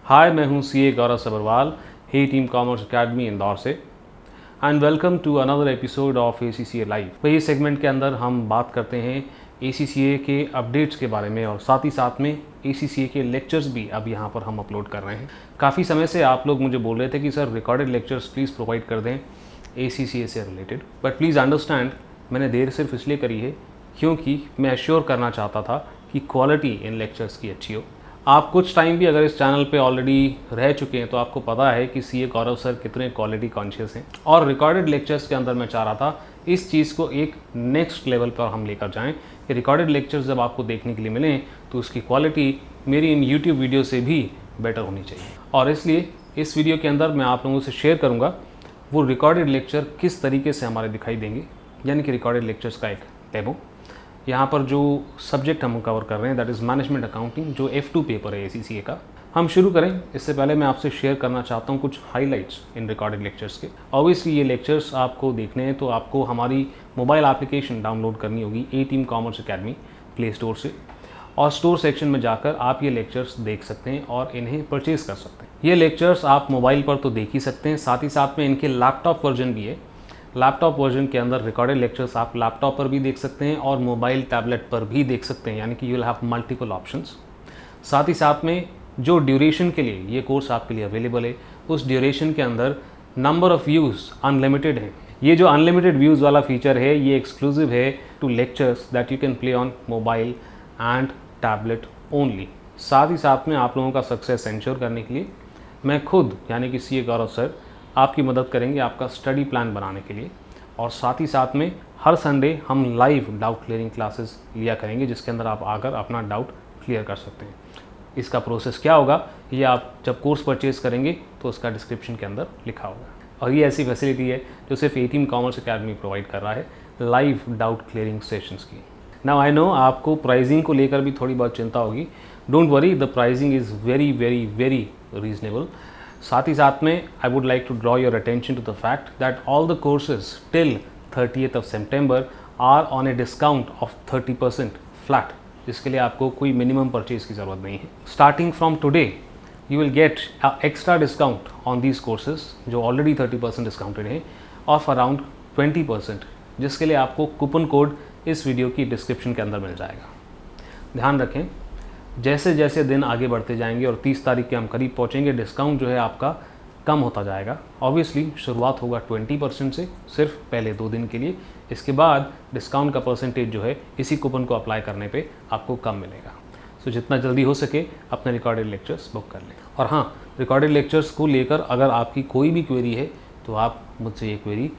हाय, मैं हूं CA Gaurav Sabharwal, A Team Commerce Academy Indore से and welcome to another episode of ACCA live. तो इस सेगमेंट के अंदर हम बात करते हैं ACCA के अपडेट्स के बारे में और साथ ही साथ में ACCA के लेक्चर्स भी अब यहाँ पर हम अपलोड कर रहे हैं। काफ़ी समय से आप लोग मुझे बोल रहे थे कि sir recorded lectures please provide कर दें ACCA से रिलेटेड, बट प्लीज़ अंडरस्टैंड मैंने देर सिर्फ इसलिए करी है क्योंकि मैं एश्योर करना चाहता था कि क्वालिटी इन लेक्चर्स की अच्छी हो। आप कुछ टाइम भी अगर इस चैनल पे ऑलरेडी रह चुके हैं तो आपको पता है कि सीए गौरव सर कितने क्वालिटी कॉन्शियस हैं और रिकॉर्डेड लेक्चर्स के अंदर मैं चाह रहा था इस चीज़ को एक नेक्स्ट लेवल पर हम लेकर जाएं कि रिकॉर्डेड लेक्चर्स जब आपको देखने के लिए मिलें तो उसकी क्वालिटी मेरी इन यूट्यूब वीडियो से भी बेटर होनी चाहिए। और इसलिए इस वीडियो के अंदर मैं आप लोगों से शेयर करूँगा वो रिकॉर्डेड लेक्चर किस तरीके से हमारे दिखाई देंगे, यानी कि रिकॉर्डेड लेक्चर्स का एक डेमो। यहाँ पर जो सब्जेक्ट हम कवर कर रहे हैं दैट इज़ मैनेजमेंट अकाउंटिंग, जो F2 पेपर है ACCA का। हम शुरू करें इससे पहले मैं आपसे शेयर करना चाहता हूँ कुछ हाइलाइट्स इन रिकॉर्डेड लेक्चर्स के। ऑब्वियसली ये लेक्चर्स आपको देखने हैं तो आपको हमारी मोबाइल एप्लीकेशन डाउनलोड करनी होगी A Team Commerce Academy play store से, और स्टोर सेक्शन में जाकर आप ये लेक्चर्स देख सकते हैं और इन्हें परचेज़ कर सकते हैं। ये लेक्चर्स आप मोबाइल पर तो देख ही सकते हैं, साथ ही साथ में इनके लैपटॉप वर्जन भी है। लैपटॉप वर्जन के अंदर रिकॉर्डेड लेक्चर्स आप लैपटॉप पर भी देख सकते हैं और मोबाइल टैबलेट पर भी देख सकते हैं, यानी कि you will have multiple options. साथ ही साथ में जो ड्यूरेशन के लिए ये कोर्स आपके लिए अवेलेबल है, उस ड्यूरेशन के अंदर नंबर ऑफ़ व्यूज़ अनलिमिटेड है। ये जो अनलिमिटेड व्यूज़ वाला फीचर है ये एक्सक्लूसिव है to lectures that you can play on mobile and tablet only. साथ ही साथ में आप लोगों का सक्सेस एंश्योर करने के लिए मैं खुद यानी कि सीए गौरव सर आपकी मदद करेंगे आपका स्टडी प्लान बनाने के लिए, और साथ ही साथ में हर संडे हम लाइव डाउट क्लियरिंग क्लासेस लिया करेंगे जिसके अंदर आप आकर अपना डाउट क्लियर कर सकते हैं। इसका प्रोसेस क्या होगा ये आप जब कोर्स परचेज़ करेंगे तो उसका डिस्क्रिप्शन के अंदर लिखा होगा। और ये ऐसी फैसिलिटी है जो सिर्फ A Team Commerce Academy provide कर रहा है, लाइव डाउट क्लियरिंग सेशंस की। नाउ आई नो आपको प्राइसिंग को लेकर भी थोड़ी बहुत चिंता होगी। Don't worry, the pricing is very very very reasonable. साथ ही साथ में I would like to draw your attention to the fact that all the courses till 30th of September are on a discount of 30% flat, जिसके लिए आपको कोई minimum purchase की ज़रूरत नहीं है। Starting from today you will get extra discount on these courses जो already 30% discounted है ऑफ अराउंड 20%, जिसके लिए आपको कूपन कोड इस वीडियो की डिस्क्रिप्शन के अंदर मिल जाएगा। ध्यान रखें, जैसे जैसे दिन आगे बढ़ते जाएंगे और 30 तारीख के हम करीब पहुंचेंगे, डिस्काउंट जो है आपका कम होता जाएगा। ऑब्वियसली शुरुआत होगा 20% से सिर्फ पहले 2 दिन के लिए, इसके बाद डिस्काउंट का परसेंटेज जो है इसी कूपन को अप्लाई करने पे आपको कम मिलेगा। सो जितना जल्दी हो सके अपने रिकॉर्डेड लेक्चर्स बुक कर लें। और हाँ, रिकॉर्डेड लेक्चर्स को लेकर अगर आपकी कोई भी क्वेरी है तो आप मुझसे ये क्वेरी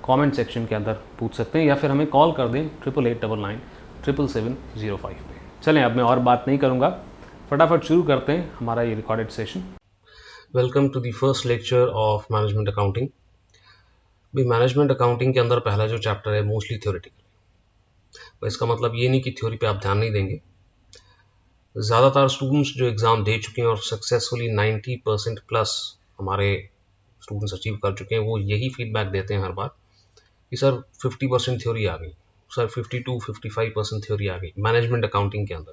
कमेंट सेक्शन के अंदर पूछ सकते हैं या फिर हमें कॉल कर दें 8889977705 पे। चलें, अब मैं और बात नहीं करूँगा, फटाफट शुरू करते हैं हमारा ये recorded session. Welcome to the first lecture of management accounting. भी मैनेजमेंट अकाउंटिंग के अंदर पहला जो चैप्टर है मोस्टली थ्योरेटिकल। इसका मतलब ये नहीं कि थ्योरी पे आप ध्यान नहीं देंगे। ज़्यादातर स्टूडेंट्स जो एग्ज़ाम दे चुके हैं और सक्सेसफुली 90% प्लस हमारे स्टूडेंट्स अचीव कर चुके हैं, वो यही फीडबैक देते हैं हर बार कि सर 50% थ्योरी आ गई, सर 52-55% थ्योरी आ गई मैनेजमेंट अकाउंटिंग के अंदर।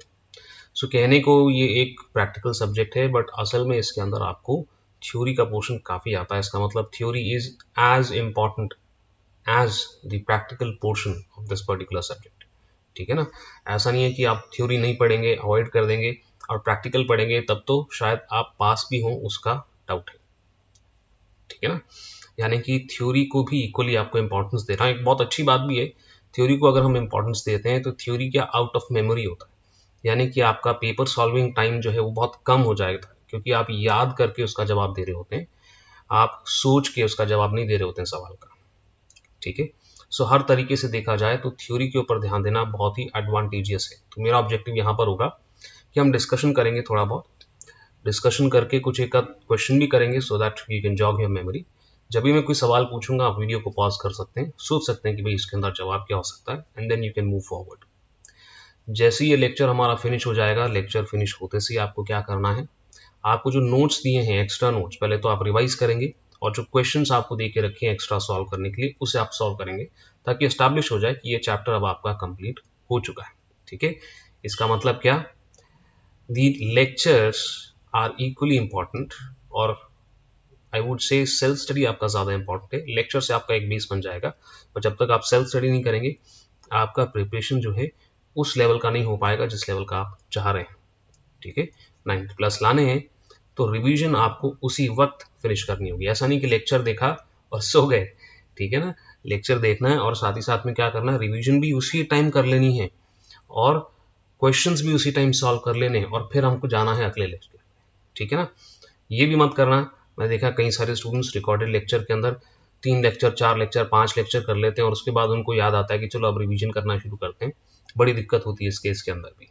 सो कहने को ये एक प्रैक्टिकल सब्जेक्ट है, बट असल में इसके अंदर आपको थ्योरी का पोर्शन काफ़ी आता है। इसका मतलब theory is as important as the practical portion of this particular subject. ठीक है ना, ऐसा नहीं है कि आप थ्योरी नहीं पढ़ेंगे, अवॉइड कर देंगे और प्रैक्टिकल पढ़ेंगे तब तो शायद आप पास भी हों, उसका डाउट है। ठीक है ना, यानी कि थ्योरी को भी इक्वली आपको इंपॉर्टेंस देना एक बहुत अच्छी बात भी है। थ्योरी को अगर हम इंपॉर्टेंस देते हैं तो थ्योरी क्या आउट ऑफ मेमोरी होता है, यानी कि आपका पेपर सॉल्विंग टाइम जो है वो बहुत कम हो जाएगा, क्योंकि आप याद करके उसका जवाब दे रहे होते हैं, आप सोच के उसका जवाब नहीं दे रहे होते हैं सवाल का। ठीक है, सो हर तरीके से देखा जाए तो थ्योरी के ऊपर ध्यान देना बहुत ही एडवांटेजियस है। तो मेरा ऑब्जेक्टिव यहाँ पर होगा कि हम डिस्कशन करेंगे, थोड़ा बहुत डिस्कशन करके कुछ एक क्वेश्चन भी करेंगे so that you can jog your memory. जब भी मैं कोई सवाल पूछूंगा आप वीडियो को पॉज कर सकते हैं, सोच सकते हैं कि भाई इसके अंदर जवाब क्या हो सकता है, and then you can move forward. जैसे ये लेक्चर हमारा फिनिश हो जाएगा, लेक्चर फिनिश होते से आपको क्या करना है, आपको जो नोट्स दिए हैं एक्स्ट्रा नोट्स पहले तो आप रिवाइज करेंगे, और जो क्वेश्चंस आपको दे के रखे हैं एक्स्ट्रा सॉल्व करने के लिए उसे आप सॉल्व करेंगे, ताकि एस्टैब्लिश हो जाए कि ये चैप्टर अब आपका कंप्लीट हो चुका है। ठीक है, इसका मतलब क्या, दी लेक्चर्स आर इक्वली इम्पॉर्टेंट, और I would say self study आपका ज़्यादा इंपॉर्टेंट है। लेक्चर से आपका एक बेस बन जाएगा, और जब तक आप सेल्फ स्टडी नहीं करेंगे आपका प्रिपरेशन जो है उस लेवल का नहीं हो पाएगा जिस लेवल का आप चाह रहे हैं। ठीक है, 90+ लाने हैं तो रिवीजन आपको उसी वक्त फिनिश करनी होगी। ऐसा नहीं कि लेक्चर देखा और सो गए, ठीक है ना। लेक्चर देखना है और साथ ही साथ में क्या करना है, रिवीजन भी उसी टाइम कर लेनी है और क्वेश्चंस भी उसी टाइम सॉल्व कर लेने हैं, और फिर हमको जाना है अगले लेक्चर। ठीक है ना, ये भी मत करना। मैं देखा कई सारे स्टूडेंट्स रिकॉर्डेड लेक्चर के अंदर 3 लेक्चर, 4 लेक्चर, 5 लेक्चर कर लेते हैं और उसके बाद उनको याद आता है कि चलो अब रिवीजन करना शुरू करते हैं। बड़ी दिक्कत होती है इस केस के अंदर भी।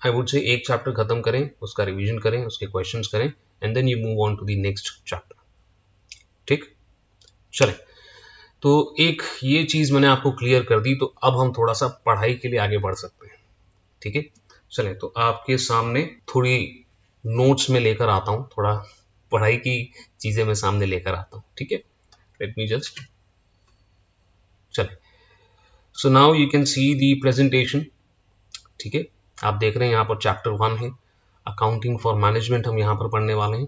आई वुड से एक चैप्टर खत्म करें, उसका रिवीजन करें, उसके क्वेश्चंस करें, and then you move on to the next chapter. ठीक, चले। तो एक ये चीज मैंने आपको क्लियर कर दी, तो अब हम थोड़ा सा पढ़ाई के लिए आगे बढ़ सकते हैं। ठीक है, चले। तो आपके सामने थोड़ी नोट्स में लेकर आता हूं, थोड़ा पढ़ाई की चीजें मैं सामने लेकर आता हूं। ठीक है, लेट मी जस्ट, चले। So now you can see the presentation. ठीक है, आप देख रहे हैं यहाँ पर चैप्टर 1 है, अकाउंटिंग फॉर मैनेजमेंट हम यहाँ पर पढ़ने वाले हैं।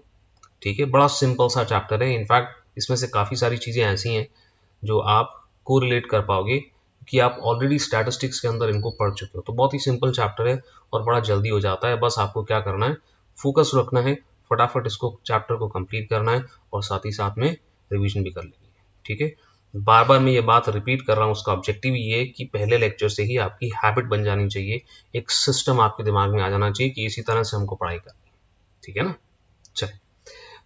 ठीक है, बड़ा सिंपल सा चैप्टर है। इनफैक्ट इसमें से काफ़ी सारी चीज़ें ऐसी हैं जो आप को रिलेट कर पाओगे कि आप ऑलरेडी स्टैटिस्टिक्स के अंदर इनको पढ़ चुके हो। तो बहुत ही सिंपल चैप्टर है और बड़ा जल्दी हो जाता है। बस आपको क्या करना है, फोकस रखना है, फटाफट इसको चैप्टर को कंप्लीट करना है और साथ ही साथ में रिवीजन भी कर लेनी है। ठीक है, बार बार मैं ये बात रिपीट कर रहा हूँ, उसका ऑब्जेक्टिव ये है कि पहले लेक्चर से ही आपकी हैबिट बन जानी चाहिए, एक सिस्टम आपके दिमाग में आ जाना चाहिए कि इसी तरह से हमको पढ़ाई करनी है। ठीक है ना, चलिए।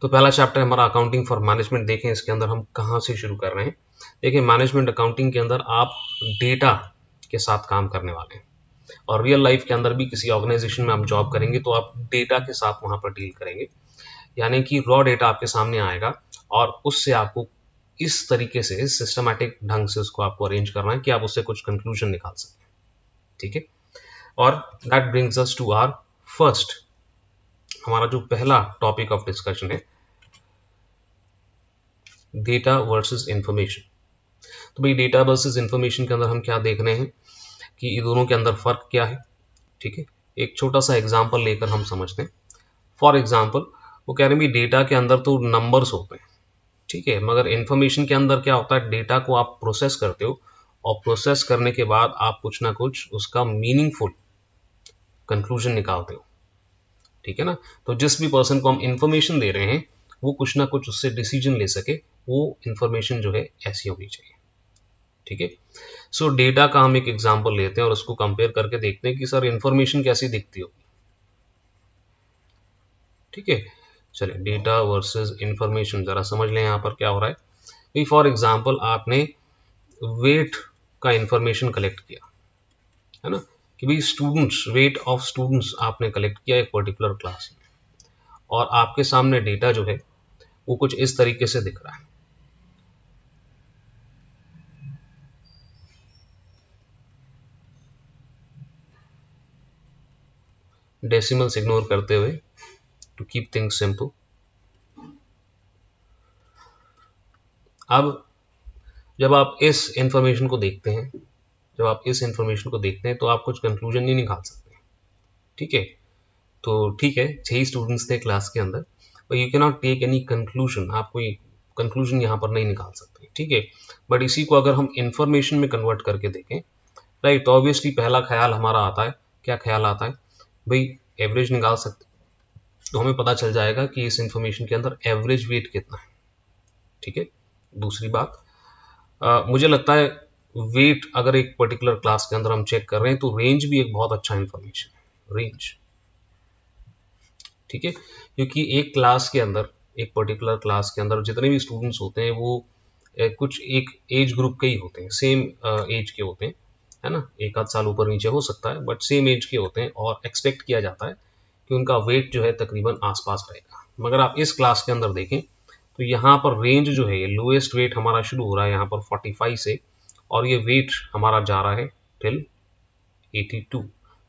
तो पहला चैप्टर हमारा अकाउंटिंग फॉर मैनेजमेंट। देखें इसके अंदर हम कहाँ से शुरू कर रहे हैं। देखिए, मैनेजमेंट अकाउंटिंग के अंदर आप डेटा के साथ काम करने वाले हैं, और रियल लाइफ के अंदर भी किसी ऑर्गेनाइजेशन में आप जॉब करेंगे तो आप डेटा के साथ वहां पर डील करेंगे। यानी कि रॉ डेटा आपके सामने आएगा और उससे आपको इस तरीके से सिस्टमैटिक ढंग से उसको आपको अरेंज करना है कि आप उससे कुछ कंक्लूजन निकाल सकें। ठीक है, और that brings us to our first, हमारा जो पहला टॉपिक ऑफ डिस्कशन है, डेटा वर्सेस इंफॉर्मेशन। तो भाई डेटा वर्सेस इंफॉर्मेशन के अंदर हम क्या देख रहे हैं कि ये दोनों के अंदर फर्क क्या है। ठीक है, एक छोटा सा एग्जांपल लेकर हम समझते हैं। फॉर एग्जांपल, वो कह रहे हैं डेटा के अंदर तो नंबर्स होते हैं, ठीक है, मगर इंफॉर्मेशन के अंदर क्या होता है, डेटा को आप प्रोसेस करते हो और प्रोसेस करने के बाद आप कुछ ना कुछ उसका मीनिंगफुल कंक्लूजन निकालते हो। ठीक है ना, तो जिस भी पर्सन को हम इंफॉर्मेशन दे रहे हैं वो कुछ ना कुछ उससे डिसीजन ले सके, वो इंफॉर्मेशन जो है ऐसी होनी चाहिए। ठीक है, सो डेटा का हम एक एग्जांपल लेते हैं और उसको कंपेयर करके देखते हैं कि सर इंफॉर्मेशन कैसी दिखती होगी। ठीक है, चलिए, डेटा वर्सेस इंफॉर्मेशन जरा समझ लें यहाँ पर क्या हो रहा है। फॉर एग्जांपल, आपने वेट का इंफॉर्मेशन कलेक्ट किया, है ना, कि भाई स्टूडेंट्स, वेट ऑफ स्टूडेंट्स आपने कलेक्ट किया एक पर्टिकुलर क्लास में, और आपके सामने डेटा जो है वो कुछ इस तरीके से दिख रहा है। डेसिमल्स इग्नोर करते हुए, टू कीप थिंग्स सिंपल। अब जब आप इस इंफॉर्मेशन को देखते हैं, जब आप इस इंफॉर्मेशन को देखते हैं तो आप कुछ कंक्लूजन नहीं निकाल सकते। ठीक है, तो ठीक है, 6 स्टूडेंट्स थे क्लास के अंदर, पर you can not take any conclusion, आप कोई कंक्लूजन यहाँ पर नहीं निकाल सकते। ठीक है, बट इसी को अगर हम इंफॉर्मेशन में कन्वर्ट करके देखें, राइट, तो ऑब्वियसली पहला ख्याल हमारा आता है, क्या ख्याल आता है भाई, एवरेज निकाल सकते, तो हमें पता चल जाएगा कि इस इंफॉर्मेशन के अंदर एवरेज वेट कितना है। ठीक है, दूसरी बात, मुझे लगता है वेट अगर एक पर्टिकुलर क्लास के अंदर हम चेक कर रहे हैं तो रेंज भी एक बहुत अच्छा इंफॉर्मेशन है, रेंज। ठीक है, क्योंकि एक क्लास के अंदर, एक पर्टिकुलर क्लास के अंदर जितने भी स्टूडेंट्स होते हैं वो कुछ एक एज ग्रुप के ही होते हैं, सेम एज के होते हैं, है ना, एक आध साल ऊपर नीचे हो सकता है बट सेम एज के होते हैं, और एक्सपेक्ट किया जाता है कि उनका वेट जो है तकरीबन आसपास रहेगा। मगर आप इस क्लास के अंदर देखें तो यहाँ पर रेंज जो है, ये लोएस्ट वेट हमारा शुरू हो रहा है यहाँ पर 45 से, और ये वेट हमारा जा रहा है till 82।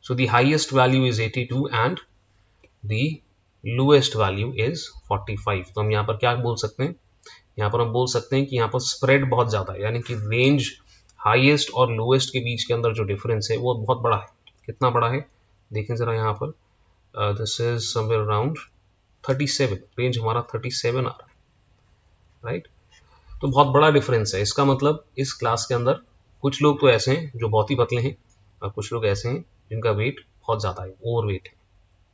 So the highest value is 82 and the lowest value is 45। तो हम यहाँ पर क्या बोल सकते हैं, यहाँ पर हम बोल सकते हैं कि यहाँ पर स्प्रेड बहुत ज़्यादा है, यानी कि रेंज हाईएस्ट और लोएस्ट के बीच के अंदर जो डिफरेंस है वो बहुत बड़ा है। कितना बड़ा है, देखें ज़रा यहाँ पर, this is somewhere around 37, range हमारा 37 आ रहा है, राइट। तो बहुत बड़ा डिफरेंस है। इसका मतलब इस क्लास के अंदर कुछ लोग तो ऐसे हैं जो बहुत ही पतले हैं और कुछ लोग ऐसे हैं जिनका वेट बहुत ज़्यादा है, ओवर वेट है,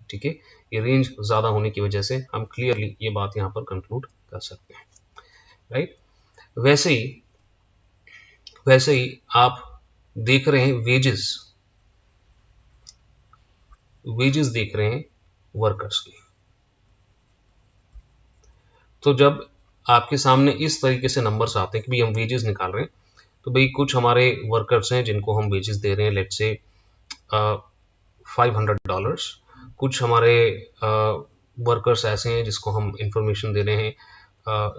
ठीक है। ये रेंज ज़्यादा होने की वजह से हम क्लियरली ये बात यहाँ पर कंक्लूड कर सकते हैं, राइट। वैसे ही आप देख रहे हैं वेजेस देख रहे हैं वर्कर्स की। तो जब आपके सामने इस तरीके से नंबर्स आते हैं कि भाई हम वेजेस निकाल रहे हैं, तो भाई कुछ हमारे वर्कर्स हैं जिनको हम वेजेस दे रहे हैं लेट्स से $500, कुछ हमारे वर्कर्स ऐसे हैं जिसको हम इंफॉर्मेशन दे रहे हैं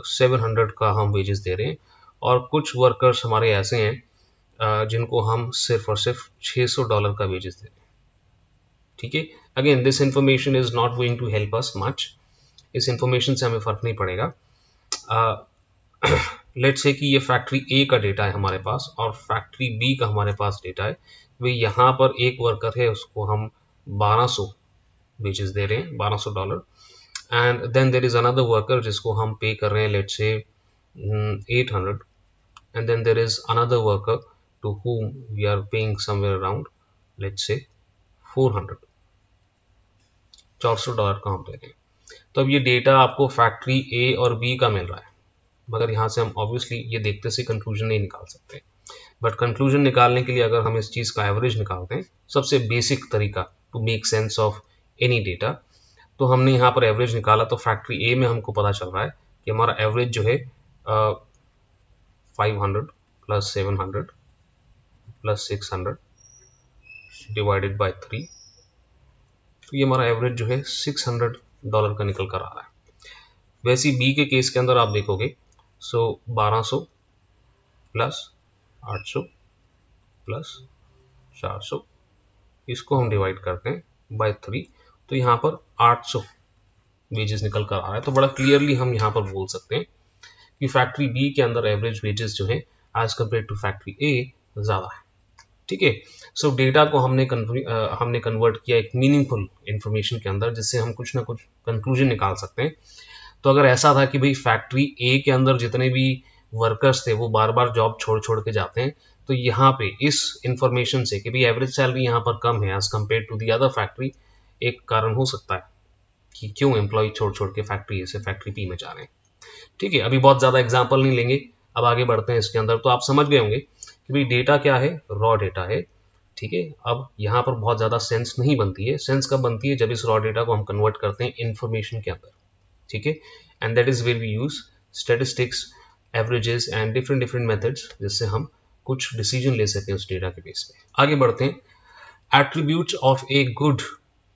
700 का हम वेजेस दे रहे हैं, और कुछ वर्कर्स हमारे ऐसे हैं जिनको हम सिर्फ और सिर्फ $600 का वेजेस दे रहे हैं, ठीक है। Again this information is not going to help us much, इस इंफॉर्मेशन से हमें फर्क नहीं पड़ेगा। लेट्स से कि ये फैक्ट्री ए का डेटा है हमारे पास और फैक्ट्री बी का हमारे पास डेटा है। भाई यहाँ पर एक वर्कर है, उसको हम 1200 वेजेस दे रहे हैं, $1200, and then there is another worker जिसको हम पे कर रहे हैं let's say 800, and then there is another worker to whom we are paying somewhere around let's say 400, $400 का हम दे रहे हैं। तो अब ये डेटा आपको फैक्ट्री ए और बी का मिल रहा है, मगर यहाँ से हम ऑब्वियसली ये देखते से कंक्लूजन नहीं निकाल सकते, बट कंक्लूजन निकालने के लिए अगर हम इस चीज़ का एवरेज निकालते हैं, सबसे बेसिक तरीका to make sense of any data, तो हमने यहाँ पर एवरेज निकाला। तो फैक्ट्री ए में हमको पता चल रहा है कि हमारा एवरेज जो है 500 प्लस 700 प्लस 600 डिवाइडेड बाय 3, तो ये हमारा एवरेज जो है $600 का निकल कर आ रहा है। वैसे बी के केस के अंदर आप देखोगे, सो 1200 प्लस 800 प्लस 400, इसको हम डिवाइड करते हैं बाय 3, तो यहाँ पर 800 वेजेस निकल कर आ रहा है। तो बड़ा क्लियरली हम यहाँ पर बोल सकते हैं कि फैक्ट्री बी के अंदर एवरेज वेजेस जो है एज कम्पेयर टू फैक्ट्री ए ज़्यादा है, ठीक है। सो डेटा को हमने कन्वर्ट किया एक मीनिंगफुल इंफॉर्मेशन के अंदर, जिससे हम कुछ ना कुछ कंक्लूजन निकाल सकते हैं। तो अगर ऐसा था कि भाई फैक्ट्री ए के अंदर जितने भी वर्कर्स थे वो बार बार जॉब छोड़ छोड़ के जाते हैं, तो यहाँ पे इस इंफॉर्मेशन से कि भाई एवरेज सैलरी यहाँ पर कम है as compare to the other factory, एक कारण हो सकता है कि क्यों एम्प्लॉय छोड़ छोड़ के फैक्ट्री ए से फैक्ट्री बी में जा रहे हैं, ठीक है। अभी बहुत ज़्यादा एग्जाम्पल नहीं लेंगे, अब आगे बढ़ते हैं इसके अंदर। तो आप समझ गए होंगे कि भाई डेटा क्या है, रॉ डेटा है, ठीक है। अब यहाँ पर बहुत ज़्यादा सेंस नहीं बनती है, सेंस कब बनती है, जब इस रॉ डेटा को हम कन्वर्ट करते हैं इंफॉर्मेशन के अंदर, ठीक है। And that is where we use statistics, averages and different different methods, जिससे हम कुछ डिसीजन ले सकें उस डेटा के बेस पे। आगे बढ़ते हैं। Attributes of a good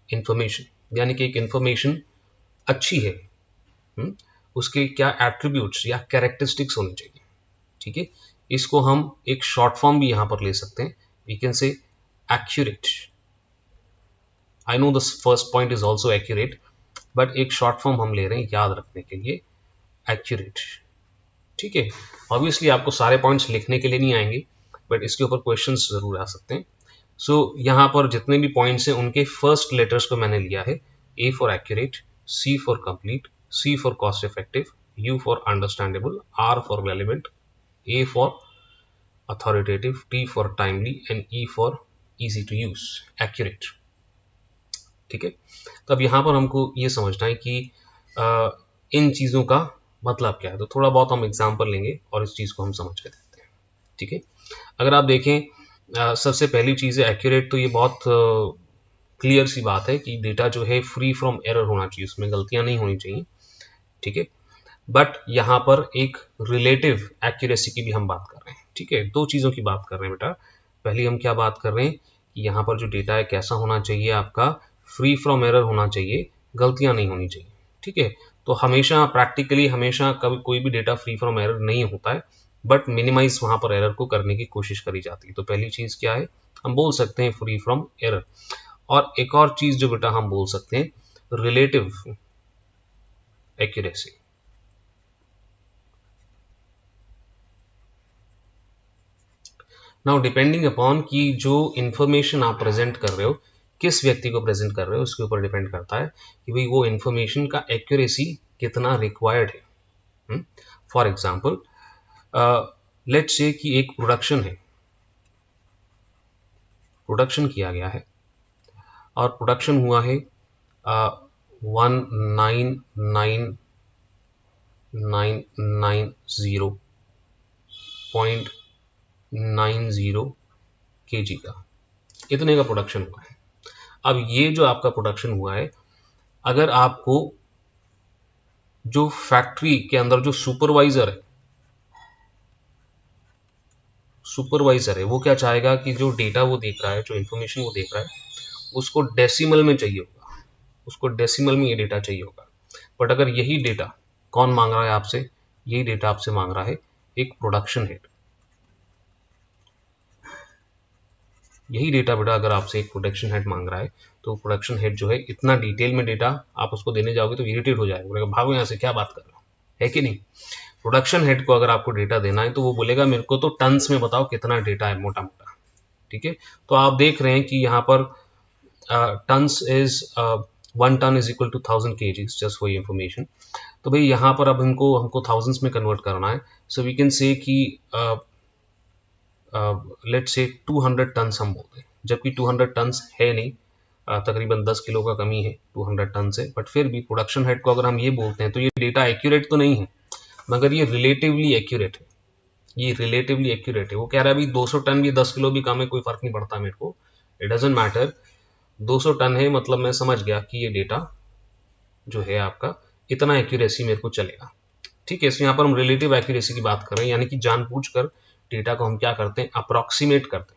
information, यानी कि एक इंफॉर्मेशन अच्छी है, उसके क्या एट्रीब्यूट्स या कैरेक्टरिस्टिक्स होने चाहिए, ठीक है। इसको हम एक शॉर्ट फॉर्म भी यहां पर ले सकते हैं, we can say accurate. I know the first point is also accurate, but एक शॉर्ट फॉर्म हम ले रहे हैं याद रखने के लिए, एक्यूरेट, ठीक है। ऑब्वियसली आपको सारे पॉइंट्स लिखने के लिए नहीं आएंगे, बट इसके ऊपर क्वेश्चंस जरूर आ सकते हैं। सो यहाँ पर जितने भी पॉइंट्स हैं उनके फर्स्ट लेटर्स को मैंने लिया है, A for accurate, C for complete, C for cost effective, U for understandable, R for relevant, A for authoritative, T for timely and E for easy to use, accurate, ठीक है। तो अब यहाँ पर हमको ये समझना है कि इन चीज़ों का मतलब क्या है। तो थोड़ा बहुत हम एग्जाम्पल लेंगे और इस चीज़ को हम समझ के देखते हैं, ठीक है। अगर आप देखें सबसे पहली चीज़ है एक्यूरेट, तो ये बहुत क्लियर सी बात है कि डेटा जो है फ्री फ्रॉम एरर होना चाहिए, उसमें गलतियां नहीं होनी चाहिए, ठीक है। बट यहाँ पर एक रिलेटिव एक्यूरेसी की भी हम बात कर रहे हैं, ठीक है। दो चीज़ों की बात कर रहे हैं बेटा। पहले हम क्या बात कर रहे हैं कि यहाँ पर जो डेटा है कैसा होना चाहिए, आपका फ्री फ्रॉम एरर होना चाहिए, गलतियां नहीं होनी चाहिए, ठीक है। तो हमेशा प्रैक्टिकली हमेशा कभी कोई भी डेटा फ्री फ्रॉम एरर नहीं होता है, बट मिनिमाइज वहाँ पर एरर को करने की कोशिश करी जाती है। तो पहली चीज़ क्या है, हम बोल सकते हैं फ्री फ्रॉम एरर। और एक और चीज़ जो बेटा हम बोल सकते हैं, relative accuracy. Now depending upon कि जो इंफॉर्मेशन आप प्रेजेंट कर रहे हो किस व्यक्ति को प्रेजेंट कर रहे हो उसके ऊपर डिपेंड करता है कि भाई वो इन्फॉर्मेशन का एक्यूरेसी कितना रिक्वायर्ड है। फॉर एग्जाम्पल लेट्स से कि एक प्रोडक्शन किया गया है और प्रोडक्शन हुआ है 19990.90 kg का, इतने का प्रोडक्शन हुआ है। अब ये जो आपका प्रोडक्शन हुआ है, अगर आपको जो फैक्ट्री के अंदर जो सुपरवाइजर है वो क्या चाहेगा कि जो डेटा वो देख रहा है, जो इन्फॉर्मेशन वो देख रहा है, उसको डेसिमल में चाहिए होगा, उसको डेसिमल में ये डेटा चाहिए होगा। बट अगर यही डेटा कौन मांग रहा है आपसे, यही डेटा आपसे मांग रहा है एक प्रोडक्शन हेड। यही डेटा बेटा अगर आपसे एक प्रोडक्शन हेड मांग रहा है, तो प्रोडक्शन हेड जो है इतना डिटेल में डेटा आप उसको देने जाओगे तो इरिटेट हो जाएगा, बोलेगा भागो यहाँ से, क्या बात कर रहे हो, है कि नहीं। प्रोडक्शन हेड को अगर आपको डेटा देना है तो वो बोलेगा मेरे को तो टन्स में बताओ कितना डेटा है मोटा मोटा, ठीक है। तो आप देख रहे हैं कि यहाँ पर tons is 1 ton is equal to 1000 kgs, just for information. तो भाई यहाँ पर अब हमको थाउजेंड्स में कन्वर्ट करना है। सो वी कैन से कि लेट्स से 200 टन्स हम बोलते हैं, जबकि 200 टन्स है नहीं, तकरीबन 10 किलो का कमी है 200 टन से। बट फिर भी प्रोडक्शन हेड को अगर हम ये बोलते हैं तो ये डेटा एक्यूरेट तो नहीं है, मगर ये रिलेटिवली एक्यूरेट है। ये रिलेटिवली एक्यूरेट है। वो कह रहा है भाई 200 टन भी 10 किलो भी कम है, कोई फर्क नहीं पड़ता मेरे को, इट डजेंट मैटर। 200 टन है मतलब मैं समझ गया कि ये डेटा जो है आपका इतना एक्यूरेसी मेरे को चलेगा, ठीक है। इसलिए यहाँ पर हम रिलेटिव एक्यूरेसी की बात कर रहे हैं, यानी कि जानबूझकर डेटा को हम क्या करते हैं, अप्रॉक्सीमेट करते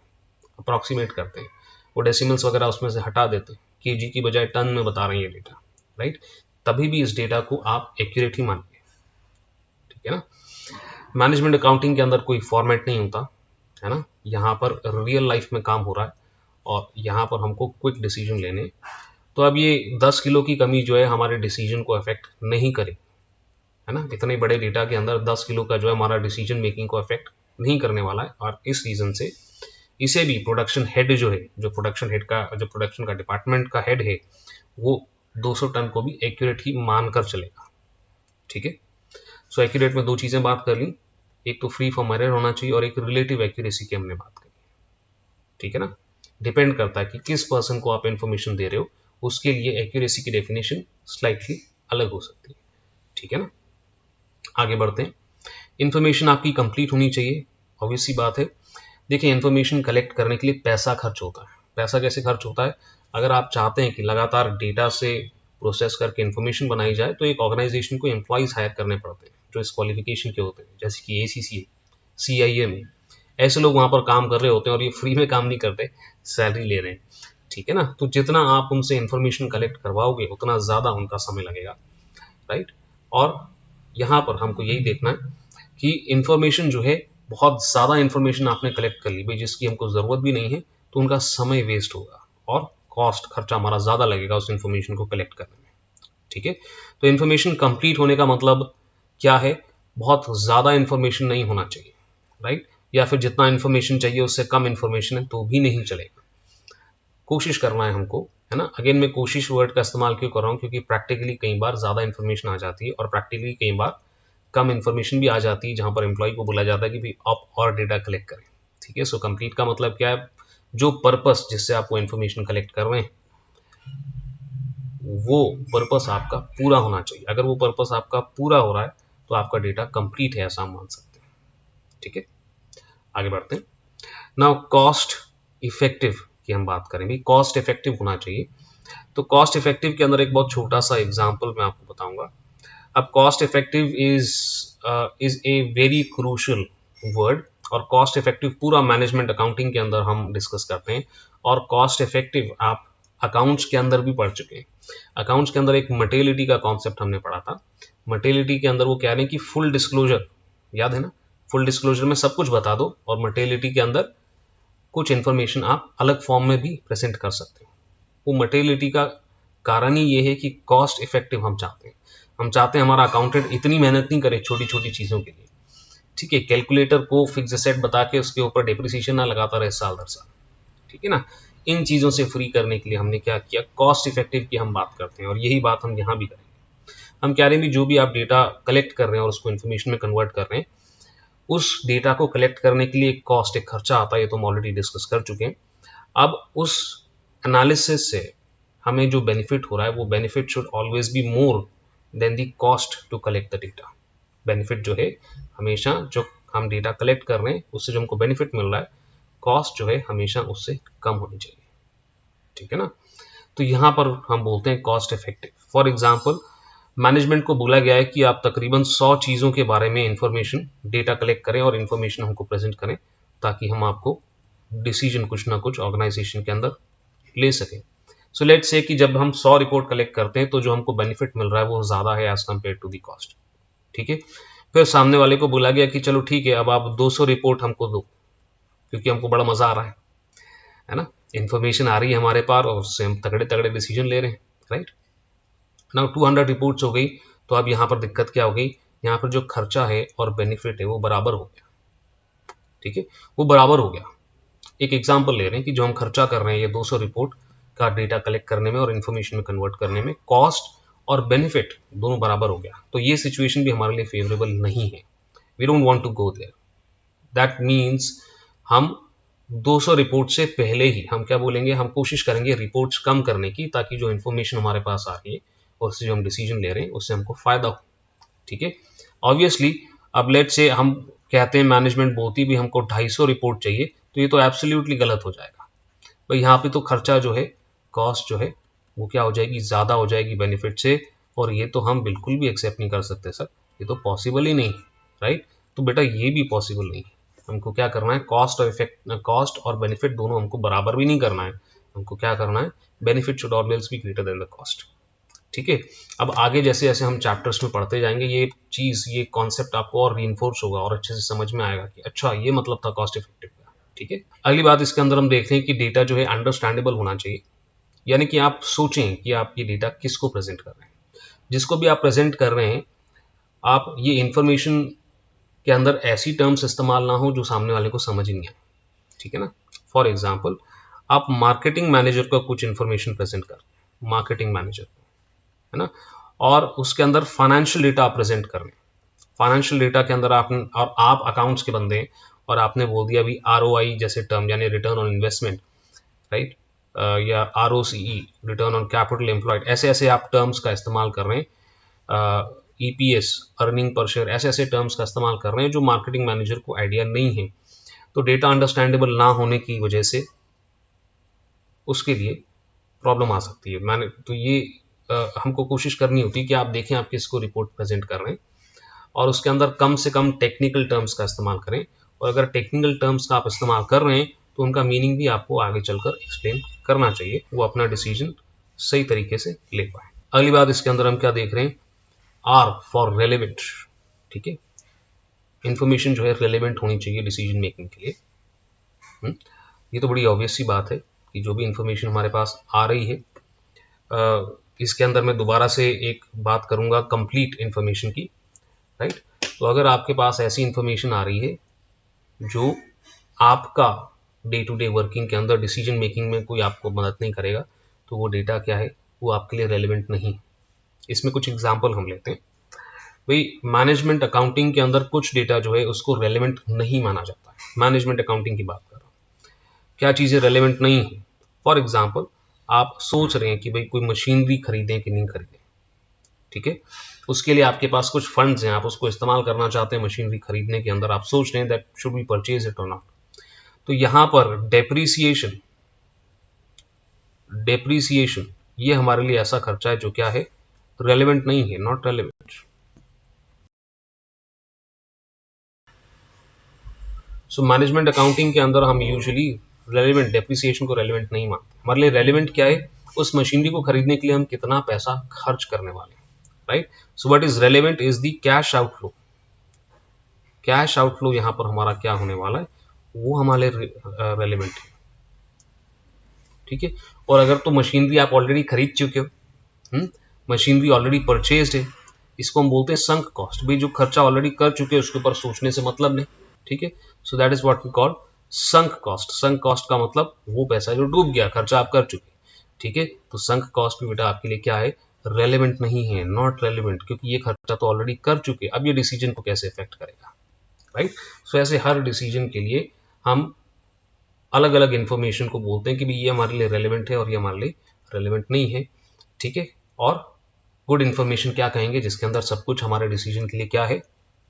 हैं। वो डेसिमल्स वगैरह उसमें से हटा देते हैं, केजी की बजाय टन में बता रहे हैं ये डेटा, राइट। तभी भी इस डेटा को आप एक्यूरेट ही मानिए, ठीक है ना। मैनेजमेंट अकाउंटिंग के अंदर कोई फॉर्मेट नहीं होता है ना, यहाँ पर रियल लाइफ में काम हो रहा है और यहाँ पर हमको क्विक डिसीजन लेने। तो अब ये 10 किलो की कमी जो है हमारे डिसीजन को अफेक्ट नहीं करे, है ना। इतने बड़े डेटा के अंदर 10 किलो का जो है हमारा डिसीजन मेकिंग को अफेक्ट नहीं करने वाला है, और इस रीजन से इसे भी प्रोडक्शन हेड जो है, जो प्रोडक्शन का डिपार्टमेंट का हेड है, वो 200 टन को भी एक्यूरेट ही मानकर चलेगा, ठीक है। सो एक्यूरेट में दो चीजें बात कर ली, एक तो फ्री फ्रॉम एरर होना चाहिए और एक रिलेटिव एक्यूरेसी की हमने बात करी, ठीक है ना। डिपेंड करता है कि किस पर्सन को आप इंफॉर्मेशन दे रहे हो, उसके लिए एक्यूरेसी की डेफिनेशन स्लाइटली अलग हो सकती है, ठीक है ना। आगे बढ़ते हैं। इंफॉर्मेशन आपकी कंप्लीट होनी चाहिए, ऑब्वियस सी बात है। देखिए, इंफॉर्मेशन कलेक्ट करने के लिए पैसा खर्च होता है। पैसा कैसे खर्च होता है, अगर आप चाहते हैं कि लगातार डेटा से प्रोसेस करके इंफॉर्मेशन बनाई जाए तो एक ऑर्गेनाइजेशन को एम्प्लॉइज हायर करने पड़ते हैं जो इस क्वालिफिकेशन के होते हैं, जैसे कि ACCA, CIA में ऐसे लोग वहां पर काम कर रहे होते हैं और ये फ्री में काम नहीं करते, सैलरी ले रहे हैं, ठीक है ना। तो जितना आप उनसे इंफॉर्मेशन कलेक्ट करवाओगे उतना ज्यादा उनका समय लगेगा, राइट। और यहाँ पर हमको यही देखना है कि इंफॉर्मेशन जो है, बहुत ज़्यादा इंफॉर्मेशन आपने कलेक्ट कर ली भाई जिसकी हमको ज़रूरत भी नहीं है, तो उनका समय वेस्ट होगा और खर्चा हमारा ज़्यादा लगेगा उस इंफॉर्मेशन को कलेक्ट करने में, ठीक है। तो इंफॉर्मेशन कंप्लीट होने का मतलब क्या है, बहुत ज़्यादा इंफॉर्मेशन नहीं होना चाहिए, राइट। या फिर जितना इंफॉर्मेशन चाहिए उससे कम इंफॉर्मेशन है तो भी नहीं चलेगा, कोशिश करना है हमको, है ना। अगेन मैं कोशिश वर्ड का इस्तेमाल क्यों कर रहा हूँ, क्योंकि प्रैक्टिकली कई बार ज़्यादा इंफॉर्मेशन आ जाती है और प्रैक्टिकली कई बार कम इंफॉर्मेशन भी आ जाती है, जहां पर एम्प्लॉय को बोला जाता है कि भाई आप और डेटा कलेक्ट करें, ठीक है। सो कंप्लीट का मतलब क्या है, जो पर्पस जिससे आप वो इंफॉर्मेशन कलेक्ट कर रहे हैं वो पर्पस आपका पूरा होना चाहिए। अगर वो पर्पस आपका पूरा हो रहा है तो आपका डेटा कंप्लीट है, ऐसा मान सकते हैं, ठीक है। आगे बढ़ते हैं। नाउ कॉस्ट इफेक्टिव की हम बात करें, भाई कॉस्ट इफेक्टिव होना चाहिए। तो कॉस्ट इफेक्टिव के अंदर एक बहुत छोटा सा एग्जाम्पल मैं आपको बताऊंगा। अब cost effective is a very crucial word, और कॉस्ट इफेक्टिव पूरा मैनेजमेंट अकाउंटिंग के अंदर हम डिस्कस करते हैं, और कॉस्ट इफेक्टिव आप अकाउंट्स के अंदर भी पढ़ चुके हैं। अकाउंट्स के अंदर एक मटेरियलिटी का कॉन्सेप्ट हमने पढ़ा था। मटेरियलिटी के अंदर वो कह रहे हैं कि फुल डिस्क्लोजर, याद है ना, फुल डिस्क्लोजर में सब कुछ बता दो, और मटेरियलिटी के अंदर कुछ इंफॉर्मेशन आप अलग फॉर्म में भी प्रेजेंट कर सकते हो। वो मटेरियलिटी का कारण ही ये है कि कॉस्ट इफेक्टिव हम चाहते हैं। हम चाहते हैं हमारा अकाउंटेंट इतनी मेहनत नहीं करे छोटी छोटी चीज़ों के लिए, ठीक है। कैलकुलेटर को फिक्स एसेट बता के उसके ऊपर डेप्रिसिएशन ना लगाता रहे साल दर साल, ठीक है ना। इन चीज़ों से फ्री करने के लिए हमने क्या किया, कॉस्ट इफेक्टिव की हम बात करते हैं, और यही बात हम यहाँ भी करेंगे। हम कह रहे हैं भी जो भी आप डेटा कलेक्ट कर रहे हैं और उसको इन्फॉर्मेशन में कन्वर्ट कर रहे हैं, उस डेटा को कलेक्ट करने के लिए एक कॉस्ट, एक खर्चा आता है, ये तो हम ऑलरेडी डिस्कस कर चुके हैं। अब उस एनालिसिस से हमें जो बेनिफिट हो रहा है वो benefit should always be more than the cost to collect the data. Benefit जो है हमेशा, जो हम डेटा कलेक्ट कर रहे हैं उससे जो हमको बेनिफिट मिल रहा है, कॉस्ट जो है हमेशा उससे कम होनी चाहिए, ठीक है ना। तो यहाँ पर हम बोलते हैं cost effective. For example, management को बोला गया है कि आप तकरीबन 100 चीज़ों के बारे में इंफॉर्मेशन डेटा कलेक्ट करें और इंफॉर्मेशन हमको प्रेजेंट करें, ताकि हम आपको डिसीजन कुछ ना कुछ ऑर्गेनाइजेशन के अंदर ले सकें। सो लेट्स से कि जब हम 100 रिपोर्ट कलेक्ट करते हैं तो जो हमको बेनिफिट मिल रहा है वो ज़्यादा है as compare to the cost, ठीक है। फिर सामने वाले को बोला गया कि चलो ठीक है, अब आप 200 रिपोर्ट हमको दो, क्योंकि हमको बड़ा मज़ा आ रहा है ना, इन्फॉर्मेशन आ रही है हमारे पास और उससे हम तगड़े तगड़े डिसीजन ले रहे हैं, राइट ना। 200 रिपोर्ट्स हो गई, तो अब यहाँ पर दिक्कत क्या हो गई, यहाँ पर जो खर्चा है और बेनिफिट है वो बराबर हो गया, ठीक है, वो बराबर हो गया। एक एग्जांपल ले रहे हैं कि जो हम खर्चा कर रहे हैं ये 200 रिपोर्ट का डेटा कलेक्ट करने में और इन्फॉर्मेशन में कन्वर्ट करने में, कॉस्ट और बेनिफिट दोनों बराबर हो गया, तो ये सिचुएशन भी हमारे लिए फेवरेबल नहीं है। We don't want to go there. That means हम 200 रिपोर्ट से पहले ही हम क्या बोलेंगे, हम कोशिश करेंगे रिपोर्ट्स कम करने की, ताकि जो इन्फॉर्मेशन हमारे पास आ रही है और उससे जो हम डिसीजन ले रहे हैं उससे हमको फायदा हो, ठीक है। ऑब्वियसली अब लेट से हम कहते हैं, मैनेजमेंट बोलती भी हमको 250 रिपोर्ट चाहिए, तो ये तो एब्सोल्युटली गलत हो जाएगा भाई। यहाँ पे तो खर्चा जो है, कॉस्ट जो है वो क्या हो जाएगी, ज़्यादा हो जाएगी बेनिफिट से, और ये तो हम बिल्कुल भी एक्सेप्ट नहीं कर सकते सर, ये तो पॉसिबल ही नहीं, राइट। तो बेटा ये भी पॉसिबल नहीं है। हमको क्या करना है, कॉस्ट और बेनिफिट दोनों हमको बराबर भी नहीं करना है। हमको क्या करना है, benefit should always be greater than the cost, ठीक है। अब आगे जैसे जैसे हम चैप्टर्स में पढ़ते जाएंगे, ये चीज़, ये कॉन्सेप्ट आपको और रीइंफोर्स होगा और अच्छे से समझ में आएगा कि अच्छा ये मतलब था कॉस्ट इफेक्टिव का, ठीक है। अगली बात इसके अंदर हम देखते हैं कि डेटा जो है अंडरस्टैंडेबल होना चाहिए, यानी कि आप सोचें कि आप ये डेटा किसको प्रेजेंट कर रहे हैं। जिसको भी आप प्रेजेंट कर रहे हैं, आप ये इंफॉर्मेशन के अंदर ऐसी टर्म्स इस्तेमाल ना हो जो सामने वाले को समझ नहीं आए, ठीक है ना। फॉर एग्जाम्पल, आप मार्केटिंग मैनेजर को कुछ इंफॉर्मेशन प्रेजेंट कर, मार्केटिंग मैनेजर को, है ना, और उसके अंदर फाइनेंशियल डेटा आप प्रेजेंट कर रहे हैं। फाइनेंशियल डेटा के अंदर आप अकाउंट्स के बंदे हैं और आपने बोल दिया अभी ROI जैसे टर्म, यानी रिटर्न ऑन इन्वेस्टमेंट, राइट, या ROCE, return on capital employed, ऐसे ऐसे आप टर्म्स का इस्तेमाल कर रहे हैं। EPS, अर्निंग पर शेयर, ऐसे ऐसे टर्म्स का इस्तेमाल कर रहे हैं जो मार्केटिंग मैनेजर को आइडिया नहीं है। तो डेटा अंडरस्टैंडेबल ना होने की वजह से उसके लिए प्रॉब्लम आ सकती है। मैंने तो ये हमको कोशिश करनी होती है कि आप देखें आप किसको रिपोर्ट प्रेजेंट कर रहे हैं, और उसके अंदर कम से कम टेक्निकल टर्म्स का इस्तेमाल करें, और अगर टेक्निकल टर्म्स का आप इस्तेमाल कर रहे हैं तो उनका मीनिंग भी आपको आगे चलकर एक्सप्लेन करना चाहिए, वो अपना डिसीजन सही तरीके से ले पाए। अगली बात इसके अंदर हम क्या देख रहे हैं, R फॉर रेलेवेंट, ठीक है। इंफॉर्मेशन जो है रेलेवेंट होनी चाहिए डिसीजन मेकिंग के लिए। ये तो बड़ी ऑब्वियस सी बात है कि जो भी इंफॉर्मेशन हमारे पास आ रही है, इसके अंदर मैं दोबारा से एक बात करूंगा कंप्लीट इंफॉर्मेशन की, राइट। तो अगर आपके पास ऐसी इंफॉर्मेशन आ रही है जो आपका डे टू डे वर्किंग के अंदर डिसीजन मेकिंग में कोई आपको मदद नहीं करेगा, तो वो डेटा क्या है, वो आपके लिए रेलेवेंट नहीं। इसमें कुछ एग्जांपल हम लेते हैं। भाई मैनेजमेंट अकाउंटिंग के अंदर कुछ डेटा जो है उसको रेलेवेंट नहीं माना जाता है। मैनेजमेंट अकाउंटिंग की बात कर रहा हूँ, क्या चीज़ें रेलेवेंट नहीं है। फॉर एग्जाम्पल, आप सोच रहे हैं कि भाई कोई मशीनरी खरीदें कि नहीं खरीदें, ठीक है। उसके लिए आपके पास कुछ फंड्स हैं, आप उसको इस्तेमाल करना चाहते हैं मशीनरी खरीदने के अंदर, आप सोच रहे हैं that should we purchase it और नॉट। तो यहाँ पर डेप्रीसिएशन ये हमारे लिए ऐसा खर्चा है जो क्या है, रेलेवेंट नहीं है, not relevant. So management accounting के अंदर हम यूजुअली रेलेवेंट, डेप्रिसिएशन को रेलेवेंट नहीं मानते। हमारे लिए रेलेवेंट क्या है, उस मशीनरी को खरीदने के लिए हम कितना पैसा खर्च करने वाले हैं, right. So what is relevant is the cash outflow. Cash outflow यहाँ पर हमारा क्या होने वाला है, वो हमारे रेलेवेंट है, ठीक है। और अगर तो मशीनरी आप ऑलरेडी खरीद चुके हो, मशीनरी ऑलरेडी परचेज्ड है, इसको हम बोलते हैं संक कॉस्ट। भाई जो खर्चा ऑलरेडी कर चुके हैं उसके ऊपर सोचने से मतलब नहीं, ठीक है। So that is what we call sunk cost का मतलब वो पैसा जो डूब गया, खर्चा आप कर चुके, ठीक है। तो संक कॉस्ट भी बेटा आपके लिए क्या है, रेलेवेंट नहीं है, नॉट रेलेवेंट, क्योंकि ये खर्चा तो ऑलरेडी कर चुके, अब ये डिसीजन को कैसे इफेक्ट करेगा, राइट। सो ऐसे हर डिसीजन के लिए हम अलग अलग इंफॉर्मेशन को बोलते हैं कि भाई ये हमारे लिए रेलेवेंट है और ये हमारे लिए रेलेवेंट नहीं है, ठीक है। और गुड इन्फॉर्मेशन क्या कहेंगे, जिसके अंदर सब कुछ हमारे डिसीजन के लिए क्या है,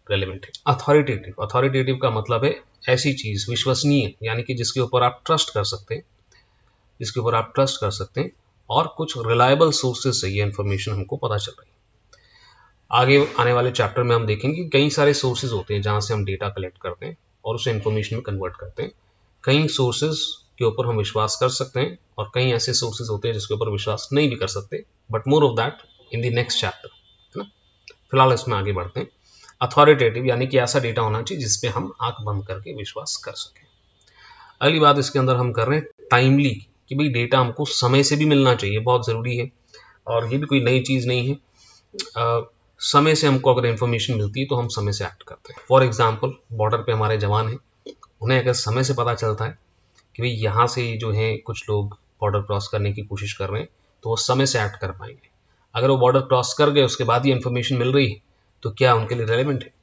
रेलेवेंट है। अथॉरिटेटिव का मतलब है ऐसी चीज विश्वसनीय, यानी कि जिसके ऊपर आप ट्रस्ट कर सकते हैं, जिसके ऊपर आप ट्रस्ट कर सकते हैं और कुछ रिलायबल सोर्सेज से ये इन्फॉर्मेशन हमको पता चल रही है। आगे आने वाले चैप्टर में हम देखेंगे कि कई सारे सोर्सेज होते हैं जहां से हम डेटा कलेक्ट करते हैं और उसे इन्फॉर्मेशन में कन्वर्ट करते हैं। कई सोर्सेज के ऊपर हम विश्वास कर सकते हैं और कई ऐसे सोर्सेज होते हैं जिसके ऊपर विश्वास नहीं भी कर सकते, but more of that in the next chapter, है ना। फिलहाल इसमें आगे बढ़ते हैं। अथॉरिटेटिव यानी कि ऐसा डेटा होना चाहिए जिसपे हम आंख बंद करके विश्वास कर सकें। अगली बात इसके अंदर हम कर रहे हैं टाइमली, कि भाई डेटा हमको समय से भी मिलना चाहिए, बहुत ज़रूरी है, और ये भी कोई नई चीज़ नहीं है। समय से हमको अगर इन्फॉर्मेशन मिलती है तो हम समय से एक्ट करते हैं। फॉर एग्जाम्पल, बॉर्डर पे हमारे जवान हैं, उन्हें अगर समय से पता चलता है कि भाई यहाँ से जो है कुछ लोग बॉर्डर क्रॉस करने की कोशिश कर रहे हैं, तो वो समय से एक्ट कर पाएंगे। अगर वो बॉर्डर क्रॉस कर गए उसके बाद ये इन्फॉर्मेशन मिल रही है तो क्या उनके लिए रेलेवेंट है?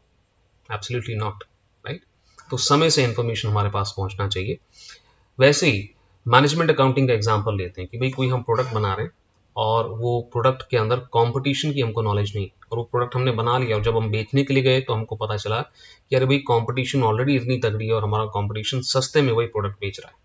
Absolutely not, right. तो समय से इन्फॉर्मेशन हमारे पास पहुंचना चाहिए। वैसे ही मैनेजमेंट अकाउंटिंग का एग्जांपल लेते हैं कि भाई कोई हम प्रोडक्ट बना रहे हैं और वो प्रोडक्ट के अंदर कंपटीशन की हमको नॉलेज नहीं, और वो प्रोडक्ट हमने बना लिया और जब हम बेचने के लिए गए तो हमको पता चला कि अरे भाई कंपटीशन ऑलरेडी इतनी तगड़ी है और हमारा कंपटीशन सस्ते में वही प्रोडक्ट बेच रहा है,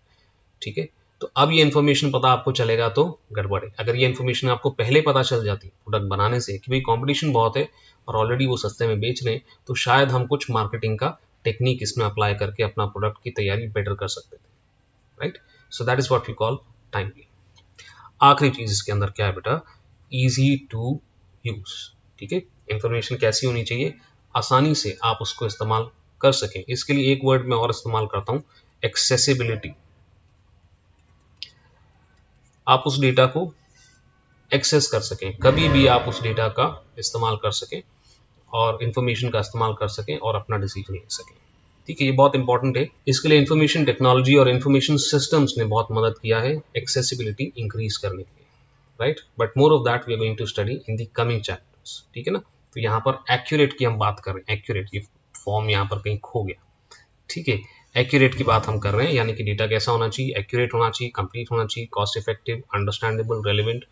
ठीक है। तो अब ये इन्फॉर्मेशन पता आपको चलेगा तो गड़बड़ है। अगर ये इन्फॉर्मेशन आपको पहले पता चल जाती प्रोडक्ट बनाने से कि भाई कंपटीशन बहुत है और ऑलरेडी वो सस्ते में बेच रहे हैं, तो शायद हम कुछ मार्केटिंग का टेक्निक इसमें अप्लाई करके अपना प्रोडक्ट की तैयारी बेटर कर सकते थे, right. So that is what we call timely. आखिरी चीज इसके अंदर क्या है बेटा, इजी टू यूज, ठीक है। इंफॉर्मेशन कैसी होनी चाहिए, आसानी से आप उसको इस्तेमाल कर सकें। इसके लिए एक वर्ड मैं और इस्तेमाल करता हूं, एक्सेसिबिलिटी। आप उस डेटा को एक्सेस कर सकें, कभी भी आप उस डेटा का इस्तेमाल कर सकें और इंफॉर्मेशन का इस्तेमाल कर सकें और अपना डिसीजन ले सकें, ठीक है। ये बहुत इंपॉर्टेंट है। इसके लिए इंफॉर्मेशन टेक्नोलॉजी और इंफॉर्मेशन सिस्टम्स ने बहुत मदद किया है एक्सेसिबिलिटी इंक्रीज करने के लिए, right. But more of that we are going to study in the coming chapters, ठीक है ना। तो यहाँ पर एक्यूरेट की हम बात कर रहे हैं, एक्यूरेट की फॉर्म यहाँ पर कहीं खो गया, ठीक है। एक्यूरेट की बात हम कर रहे हैं, यानी कि डेटा कैसा होना चाहिए, एक्यूरेट होना चाहिए, कंप्लीट होना चाहिए, cost effective, understandable, relevant,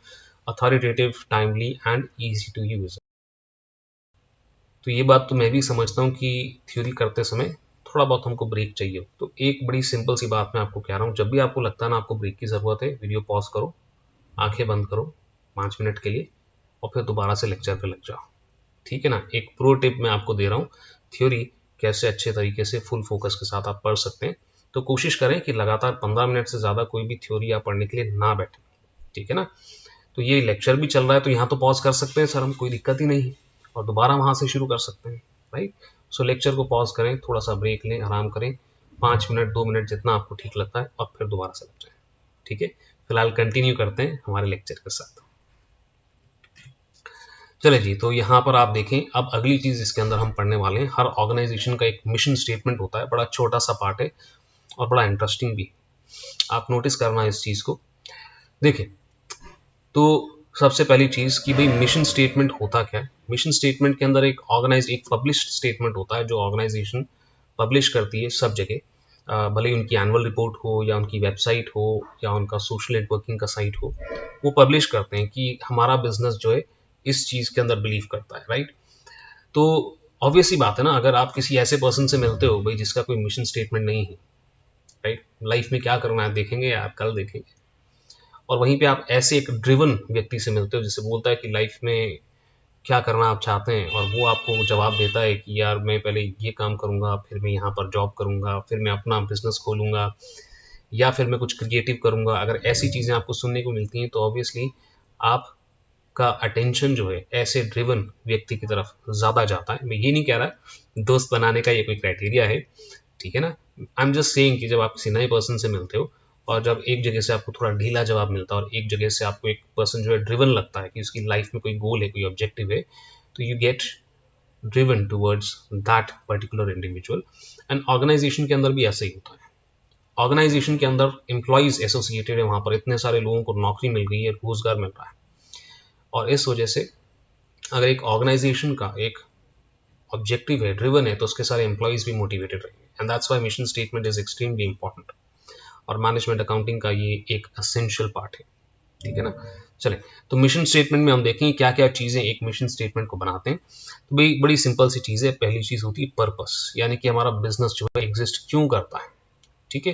authoritative, timely and easy to use. तो ये बात तो मैं भी समझता हूँ कि थ्योरी करते समय थोड़ा बहुत हमको ब्रेक चाहिए। तो एक बड़ी सिंपल सी बात मैं आपको कह रहा हूँ, जब भी आपको लगता है ना आपको ब्रेक की ज़रूरत है, वीडियो पॉज करो, आंखें बंद करो 5 मिनट के लिए और फिर दोबारा से लेक्चर पे लग जाओ, ठीक है ना। एक प्रो टिप मैं आपको दे रहा हूँ, थ्योरी कैसे अच्छे तरीके से फुल फोकस के साथ आप पढ़ सकते हैं। तो कोशिश करें कि लगातार 15 मिनट से ज़्यादा कोई भी थ्योरी आप पढ़ने के लिए ना बैठे, ठीक है ना। तो ये लेक्चर भी चल रहा है तो यहाँ तो पॉज कर सकते हैं सर हम, कोई दिक्कत ही नहीं है, और दोबारा वहाँ से शुरू कर सकते हैं, राइट। सो लेक्चर को पॉज करें, थोड़ा सा ब्रेक लें, आराम करें, 5 मिनट 2 मिनट जितना आपको ठीक लगता है, और फिर दोबारा से लग जाए, ठीक है। फिलहाल कंटिन्यू करते हैं हमारे लेक्चर के साथ। चले जी, तो यहाँ पर आप देखें, अब अगली चीज इसके अंदर हम पढ़ने वाले हैं, हर ऑर्गेनाइजेशन का एक मिशन स्टेटमेंट होता है, बड़ा छोटा सा पार्ट है और बड़ा इंटरेस्टिंग भी। आप नोटिस करना इस चीज को, देखिए। तो सबसे पहली चीज कि भाई मिशन स्टेटमेंट होता क्या है। मिशन स्टेटमेंट के अंदर एक पब्लिश्ड स्टेटमेंट होता है जो ऑर्गेनाइजेशन पब्लिश करती है सब जगह, भले ही उनकी एनुअल रिपोर्ट हो या उनकी वेबसाइट हो या उनका सोशल नेटवर्किंग का साइट हो, वो पब्लिश करते हैं कि हमारा बिजनेस जो है इस चीज के अंदर बिलीव करता है, राइट। तो ऑब्वियस सी बात है ना, अगर आप किसी ऐसे पर्सन से मिलते हो भाई जिसका कोई मिशन स्टेटमेंट नहीं है, राइट, लाइफ में क्या करना है देखेंगे यार, कल देखेंगे, और वहीं पे आप ऐसे एक ड्रिवन व्यक्ति से मिलते हो जिसे बोलता है कि लाइफ में क्या करना आप चाहते हैं, और वो आपको जवाब देता है कि यार मैं पहले ये काम करूंगा, फिर मैं यहाँ पर जॉब करूंगा, फिर मैं अपना बिजनेस खोलूंगा, या फिर मैं कुछ क्रिएटिव करूंगा। अगर ऐसी चीजें आपको सुनने को मिलती हैं तो ऑब्वियसली आपका अटेंशन जो है ऐसे ड्रिवन व्यक्ति की तरफ ज्यादा जाता है। मैं ये नहीं कह रहा दोस्त बनाने का ये कोई क्राइटेरिया है, ठीक है ना। आई एम जस्ट सेइंग कि जब आप किसी नए पर्सन से मिलते हो और जब एक जगह से आपको थोड़ा ढीला जवाब मिलता है और एक जगह से आपको एक पर्सन जो है ड्रिवन लगता है कि उसकी लाइफ में कोई गोल है, कोई ऑब्जेक्टिव है, तो you get driven towards that particular individual. And organisation के अंदर भी ऐसा ही होता है, ऑर्गेनाइजेशन के अंदर एम्प्लॉयज एसोसिएटेड है, वहाँ पर इतने सारे लोगों को नौकरी मिल गई है, रोजगार मिल रहा है, और इस वजह से अगर एक ऑर्गेनाइजेशन का एक ऑब्जेक्टिव है, ड्रिवन है, तो उसके सारे एम्प्लॉयज भी मोटिवेटेड रहेंगे, and that's why mission statement is extremely important, और मैनेजमेंट अकाउंटिंग का ये एक असेंशियल पार्ट है, ठीक है ना। चले, तो मिशन स्टेटमेंट में हम देखेंगे क्या क्या चीज़ें एक मिशन स्टेटमेंट को बनाते हैं। तो भाई बड़ी सिंपल सी चीज़ है, पहली चीज़ होती है पर्पस, यानी कि हमारा बिजनेस जो है एग्जिस्ट क्यों करता है, ठीक है,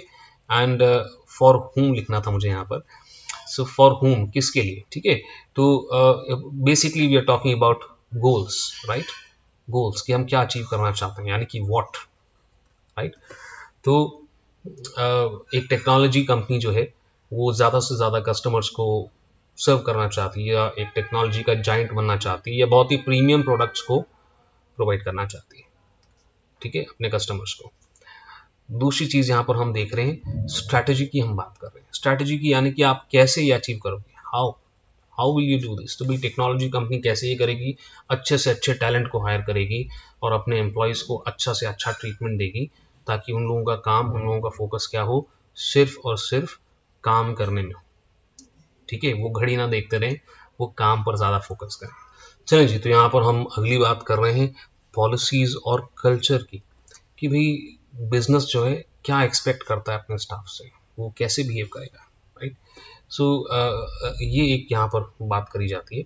एंड फॉर हुम लिखना था मुझे यहाँ पर, सो फॉर हुम, किसके लिए, ठीक है। तो basically we are talking about goals, right, goals कि हम क्या अचीव करना चाहते हैं, यानी कि व्हाट, राइट। तो एक टेक्नोलॉजी कंपनी जो है वो ज़्यादा से ज़्यादा कस्टमर्स को सर्व करना चाहती है, या एक टेक्नोलॉजी का जाइंट बनना चाहती है, या बहुत ही प्रीमियम प्रोडक्ट्स को प्रोवाइड करना चाहती है, ठीक है, अपने कस्टमर्स को। दूसरी चीज़ यहाँ पर हम देख रहे हैं स्ट्रैटेजी की, हम बात कर रहे हैं स्ट्रैटेजी की, यानी कि आप कैसे ये अचीव करोगे, how how will you do this. तो भाई टेक्नोलॉजी कंपनी कैसे ये करेगी, अच्छे से अच्छे टैलेंट को हायर करेगी और अपने एम्प्लॉयज़ को अच्छा से अच्छा ट्रीटमेंट देगी, ताकि उन लोगों का काम, उन लोगों का फोकस क्या हो, सिर्फ और सिर्फ काम करने में हो, ठीक है, वो घड़ी ना देखते रहें, वो काम पर ज़्यादा फोकस करें। चलें जी, तो यहाँ पर हम अगली बात कर रहे हैं पॉलिसीज़ और कल्चर की, कि भाई बिजनेस जो है क्या एक्सपेक्ट करता है अपने स्टाफ से, वो कैसे बिहेव करेगा, राइट। सो ये एक यहाँ पर बात करी जाती है।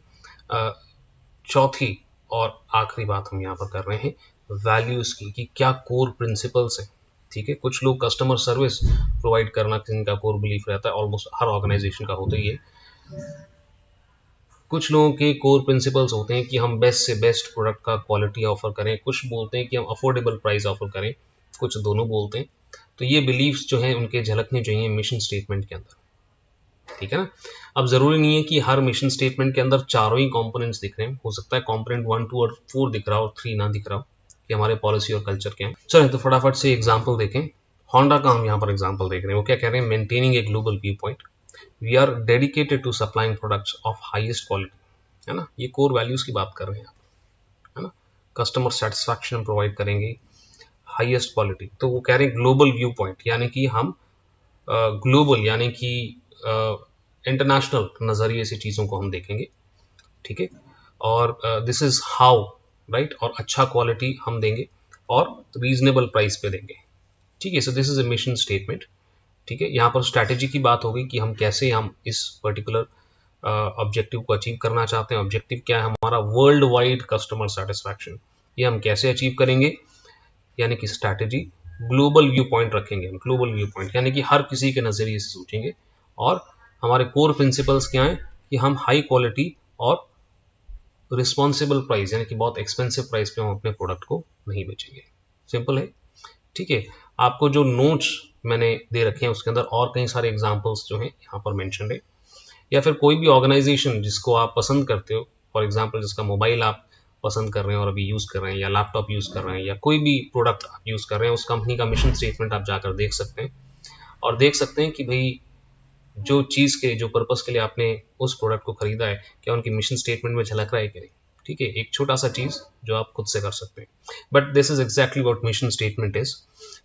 चौथी और आखिरी बात हम यहाँ पर कर रहे हैं वैल्यूज़ की, कि क्या कोर प्रिंसिपल्स है, ठीक है। कुछ लोग कस्टमर सर्विस प्रोवाइड करना जिनका कोर बिलीफ रहता है, ऑलमोस्ट हर ऑर्गेनाइजेशन का होता ही है। कुछ लोगों के कोर प्रिंसिपल्स होते हैं कि हम बेस्ट से बेस्ट प्रोडक्ट का क्वालिटी ऑफर करें, कुछ बोलते हैं कि हम अफोर्डेबल प्राइस ऑफर करें, कुछ दोनों बोलते हैं। तो ये बिलीफ्स जो हैं उनके झलकने चाहिए मिशन स्टेटमेंट के अंदर, ठीक है ना। अब जरूरी नहीं है कि हर मिशन स्टेटमेंट के अंदर चारों ही कंपोनेंट्स दिख रहे हैं, हो सकता है कंपोनेंट 1, 2 और 4 दिख रहा हो और 3 ना दिख रहा हो, कि हमारे पॉलिसी और कल्चर क्या है। चलें तो फटाफट से एग्जाम्पल देखें। होंडा का हम यहाँ पर एग्जाम्पल देख रहे हैं, वो क्या कह रहे हैं, maintaining a global view point, we are dedicated to supplying products of highest quality, है ना, ये कोर वैल्यूज की बात कर रहे हैं, है ना। कस्टमर सेटिस्फैक्शन प्रोवाइड करेंगे, हाईएस्ट क्वालिटी, तो वो कह रहे हैं ग्लोबल व्यू पॉइंट, यानी कि हम ग्लोबल यानी कि इंटरनेशनल नज़रिए से चीज़ों को हम देखेंगे, ठीक है। और दिस इज़ हाउ, राइट, और अच्छा क्वालिटी हम देंगे और रीजनेबल प्राइस पे देंगे, ठीक है। So this is a mission statement, ठीक है। यहाँ पर स्ट्रैटेजी की बात होगी कि हम कैसे हम इस पर्टिकुलर ऑब्जेक्टिव को अचीव करना चाहते हैं। ऑब्जेक्टिव क्या है हमारा, वर्ल्ड वाइड कस्टमर सेटिस्फैक्शन, ये हम कैसे अचीव करेंगे, यानी कि स्ट्रैटेजी। ग्लोबल व्यू पॉइंट रखेंगे हम, ग्लोबल व्यू पॉइंट यानी कि हर किसी के नज़रिए से सोचेंगे, और हमारे कोर प्रिंसिपल्स क्या हैं कि हम हाई क्वालिटी और रिस्पॉन्सिबल प्राइस, यानी कि बहुत एक्सपेंसिव प्राइस पे हम अपने प्रोडक्ट को नहीं बेचेंगे। सिंपल है, ठीक है। आपको जो नोट्स मैंने दे रखे हैं उसके अंदर और कई सारे एग्जांपल्स जो हैं यहाँ पर मेंशन है, या फिर कोई भी ऑर्गेनाइजेशन जिसको आप पसंद करते हो, फॉर एग्जांपल जिसका मोबाइल आप पसंद कर रहे हैं और अभी यूज़ कर रहे हैं, या लैपटॉप यूज़ कर रहे हैं, या कोई भी प्रोडक्ट आप यूज़ कर रहे हैं, उस कंपनी का मिशन स्टेटमेंट आप जाकर देख सकते हैं, और देख सकते हैं कि भाई जो चीज़ के, जो पर्पस के लिए आपने उस प्रोडक्ट को खरीदा है, क्या उनकी मिशन स्टेटमेंट में झलक रहा है कि नहीं, ठीक है। एक छोटा सा चीज़ जो आप खुद से कर सकते हैं, but this is exactly what mission statement is.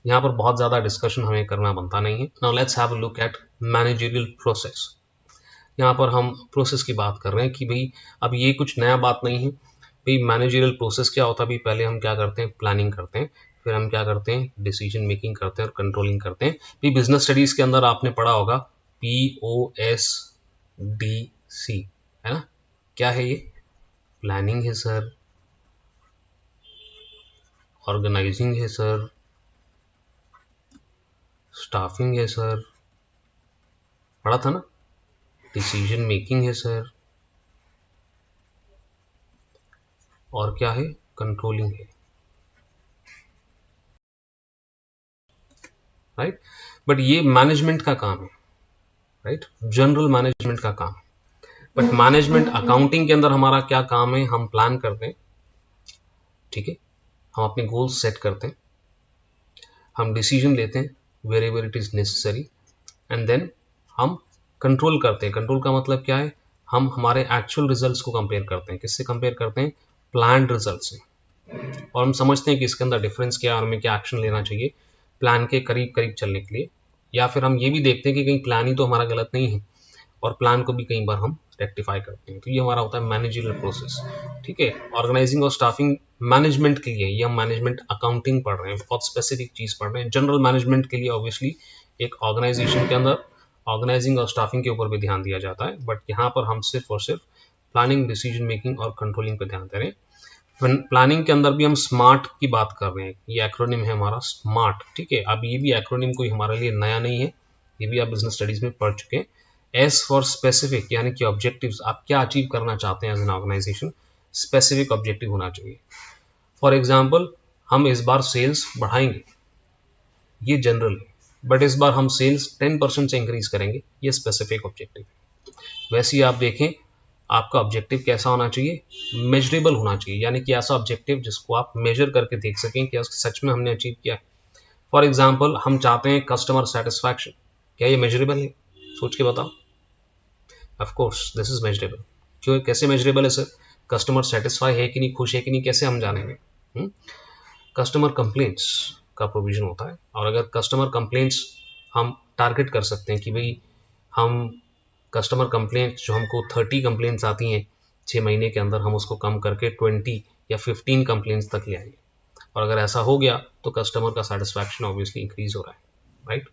यहाँ पर बहुत ज़्यादा डिस्कशन हमें करना बनता नहीं है। Now let's have a look at managerial process. यहाँ पर हम प्रोसेस की बात कर रहे हैं कि भाई अब ये कुछ नया बात नहीं है। भाई मैनेजरियल प्रोसेस क्या होता है, भाई पहले हम क्या करते हैं, प्लानिंग करते हैं, फिर हम क्या करते हैं, डिसीजन मेकिंग करते हैं और कंट्रोलिंग करते हैं। भाई बिजनेस स्टडीज़ के अंदर आपने पढ़ा होगा POSDC, है ना। क्या है ये, प्लानिंग है सर, ऑर्गेनाइजिंग है सर, स्टाफिंग है सर, पढ़ा था ना, डिसीजन मेकिंग है सर, और क्या है, कंट्रोलिंग है, राइट। बट ये मैनेजमेंट का काम है, राइट, जनरल मैनेजमेंट का काम। बट मैनेजमेंट अकाउंटिंग के अंदर हमारा क्या काम है, हम प्लान करते हैं, ठीक है, हम अपने गोल्स सेट करते हैं, हम डिसीजन लेते हैं wherever it is necessary, and then हम कंट्रोल करते हैं। कंट्रोल का मतलब क्या है, हम हमारे एक्चुअल रिजल्ट्स को कंपेयर करते हैं, किससे कंपेयर करते हैं, प्लान्ड रिजल्ट से, और हम समझते हैं कि इसके अंदर डिफरेंस क्या है और हमें क्या एक्शन लेना चाहिए प्लान के करीब करीब चलने के लिए, या फिर हम ये भी देखते हैं कि कहीं प्लान ही तो हमारा गलत नहीं है और प्लान को भी कई बार हम रेक्टिफाई करते हैं। तो ये हमारा होता है मैनेजरियल प्रोसेस। ठीक है, ऑर्गेनाइजिंग और स्टाफिंग मैनेजमेंट के लिए, ये हम मैनेजमेंट अकाउंटिंग पढ़ रहे हैं, बहुत स्पेसिफिक चीज पढ़ रहे हैं। जनरल मैनेजमेंट के लिए ऑब्वियसली एक ऑर्गेनाइजेशन के अंदर ऑर्गेनाइजिंग और स्टाफिंग के ऊपर भी ध्यान दिया जाता है, बट यहाँ पर हम सिर्फ और सिर्फ प्लानिंग, डिसीजन मेकिंग और कंट्रोलिंग पे ध्यान दे रहे हैं। प्लानिंग के अंदर भी हम स्मार्ट की बात कर रहे हैं, ये एक्रोनिम है हमारा स्मार्ट। ठीक है, अब ये भी एक्रोनिम कोई हमारे लिए नया नहीं है, ये भी आप बिजनेस स्टडीज में पढ़ चुके हैं। एस फॉर स्पेसिफिक, यानी कि ऑब्जेक्टिव्स, आप क्या अचीव करना चाहते हैं as an organisation, specific objective होना चाहिए। फॉर एग्जाम्पल, हम इस बार सेल्स बढ़ाएंगे, ये जनरल है, बट इस बार हम सेल्स 10% से इंक्रीज करेंगे, ये स्पेसिफिक ऑब्जेक्टिव है। वैसे ही आप देखें, आपका ऑब्जेक्टिव कैसा होना चाहिए, मेजरेबल होना चाहिए, यानी कि ऐसा ऑब्जेक्टिव जिसको आप मेजर करके देख सकें कि सच में हमने अचीव किया है। फॉर एग्जाम्पल, हम चाहते हैं कस्टमर सेटिस्फैक्शन, क्या ये मेजरेबल है? सोच के बताओ। Of course this is measurable. क्यों, कैसे मेजरेबल है सर? कस्टमर सेटिस्फाई है कि नहीं, खुश है कि नहीं, कैसे हम जानेंगे? कस्टमर कंप्लेंट्स का प्रोविजन होता है, और अगर कस्टमर कंप्लेंट्स हम टारगेट कर सकते हैं कि भाई हम कस्टमर कंप्लेंट्स जो हमको 30 कंप्लेंट्स आती हैं 6 महीने के अंदर, हम उसको कम करके 20 या 15 कंप्लेंट्स तक ले आएंगे, और अगर ऐसा हो गया तो कस्टमर का सेटिस्फैक्शन ऑब्वियसली इंक्रीज हो रहा है, राइट।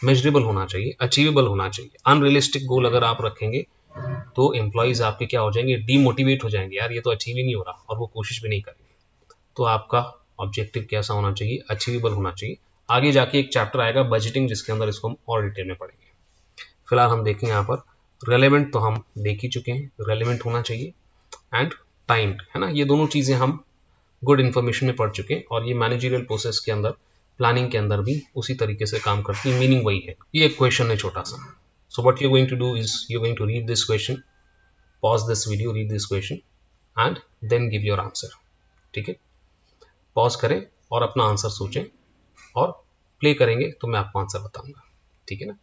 मेजरेबल होना चाहिए, अचीवेबल होना चाहिए। अनरियलिस्टिक गोल अगर आप रखेंगे तो एम्प्लॉयज आपके क्या हो जाएंगे, डीमोटिवेट हो जाएंगे, यार ये तो अचीव ही नहीं हो रहा, और वो कोशिश भी नहीं करेंगे। तो आपका ऑब्जेक्टिव कैसा होना चाहिए, अचीवेबल होना चाहिए। आगे जाके एक चैप्टर आएगा बजटिंग, जिसके अंदर इसको हम और डिटेल में पढ़ेंगे। फिलहाल हम देखें यहाँ पर रेलेवेंट, तो हम देख ही चुके हैं, रेलेवेंट होना चाहिए, एंड टाइम्ड, है ना, ये दोनों चीजें हम गुड इन्फॉर्मेशन में पढ़ चुके हैं, और ये मैनेजरियल प्रोसेस के अंदर, प्लानिंग के अंदर भी उसी तरीके से काम करती है, मीनिंग वही है। ये एक क्वेश्चन है छोटा सा। So what you going to do is you going to read this question, pause this video, read this question and then give your answer. ठीक है, पॉज करें और अपना आंसर सोचें, और प्ले करेंगे तो मैं आपको आंसर बताऊंगा। ठीक है ना,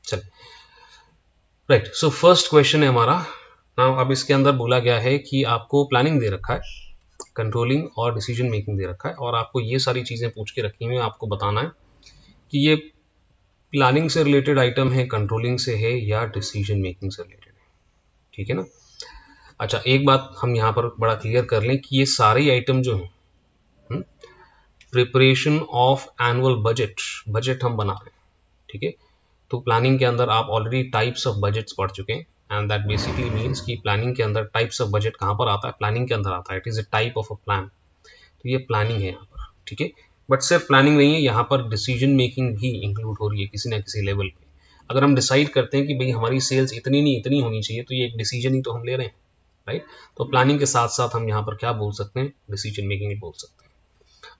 चलिए, राइट। सो फर्स्ट क्वेश्चन है हमारा नाउ। अब इसके अंदर बोला गया है कि आपको प्लानिंग दे रखा है, कंट्रोलिंग और डिसीजन मेकिंग दे रखा है, और आपको ये सारी चीजें पूछ के रखी हुई है, आपको बताना है कि ये प्लानिंग से रिलेटेड आइटम है, कंट्रोलिंग से है, या डिसीजन मेकिंग से रिलेटेड है। ठीक है ना। अच्छा, एक बात हम यहाँ पर बड़ा क्लियर कर लें कि ये सारे आइटम जो हैं, preparation of annual budget, budget हम बना रहे हैं। ठीक है, तो प्लानिंग के अंदर आप ऑलरेडी टाइप्स ऑफ बजट्स पढ़ चुके हैं, एंड दैट बेसिकली मीन्स कि प्लानिंग के अंदर टाइप्स ऑफ बजट कहाँ पर आता है, प्लानिंग के अंदर आता है। It is a type of a plan. तो ये प्लानिंग है यहाँ पर। ठीक है, बट सिर्फ प्लानिंग नहीं है, यहाँ पर डिसीजन मेकिंग भी इंक्लूड हो रही है किसी ना किसी लेवल पे। अगर हम डिसाइड करते हैं कि भाई हमारी सेल्स इतनी नहीं इतनी होनी चाहिए, तो ये एक डिसीजन ही तो हम ले रहे हैं, राइट। तो प्लानिंग के साथ साथ हम यहाँ पर क्या बोल सकते हैं, डिसीजन मेकिंग ही बोल सकते हैं।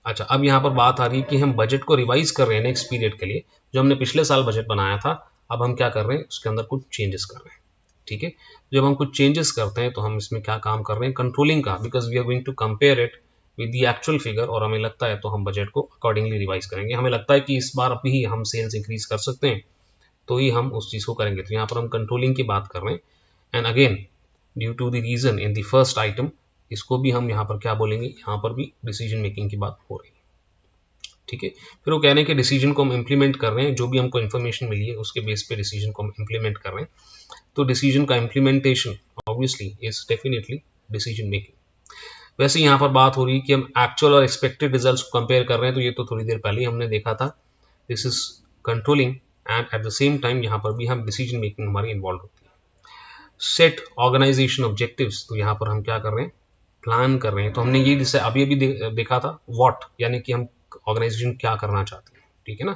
अच्छा, अब यहाँ पर बात आ रही है कि हम बजट को रिवाइज कर रहे हैं नेक्स्ट पीरियड के लिए। जो हमने पिछले साल बजट बनाया था, अब हम क्या कर रहे हैं, उसके अंदर कुछ चेंजेस कर रहे हैं। ठीक है, जब हम कुछ चेंजेस करते हैं तो हम इसमें क्या काम कर रहे हैं, कंट्रोलिंग का, because we are going to compare it with the actual figure, और हमें लगता है तो हम बजट को अकॉर्डिंगली रिवाइज करेंगे। हमें लगता है कि इस बार अभी हम सेल्स इंक्रीज कर सकते हैं, तो ही हम उस चीज को करेंगे। तो यहाँ पर हम कंट्रोलिंग की बात कर रहे हैं, and again due to the reason in the first item, इसको भी हम यहाँ पर क्या बोलेंगे, यहाँ पर भी डिसीजन मेकिंग की बात हो रही है। ठीक है, फिर वो कहने के डिसीजन को हम इंप्लीमेंट कर रहे हैं, जो भी हमको इन्फॉर्मेशन मिली है उसके बेस पे डिसीजन को हम इंप्लीमेंट कर रहे हैं। तो डिसीजन का implementation obviously is definitely decision making. वैसे यहाँ पर बात हो रही है कि हम एक्चुअल और एक्सपेक्टेड रिजल्ट्स को कंपेयर कर रहे हैं, तो ये तो थोड़ी देर पहले ही हमने देखा था। This is controlling, and at the same time यहाँ पर भी हम डिसीजन मेकिंग हमारी इन्वॉल्व होती है। सेट ऑर्गेनाइजेशन ऑब्जेक्टिव्स, तो यहाँ पर हम क्या कर रहे हैं, प्लान कर रहे हैं। तो हमने ये जैसे अभी अभी देखा था व्हाट, यानी कि हम ऑर्गेनाइजेशन क्या करना चाहते हैं। ठीक है ना,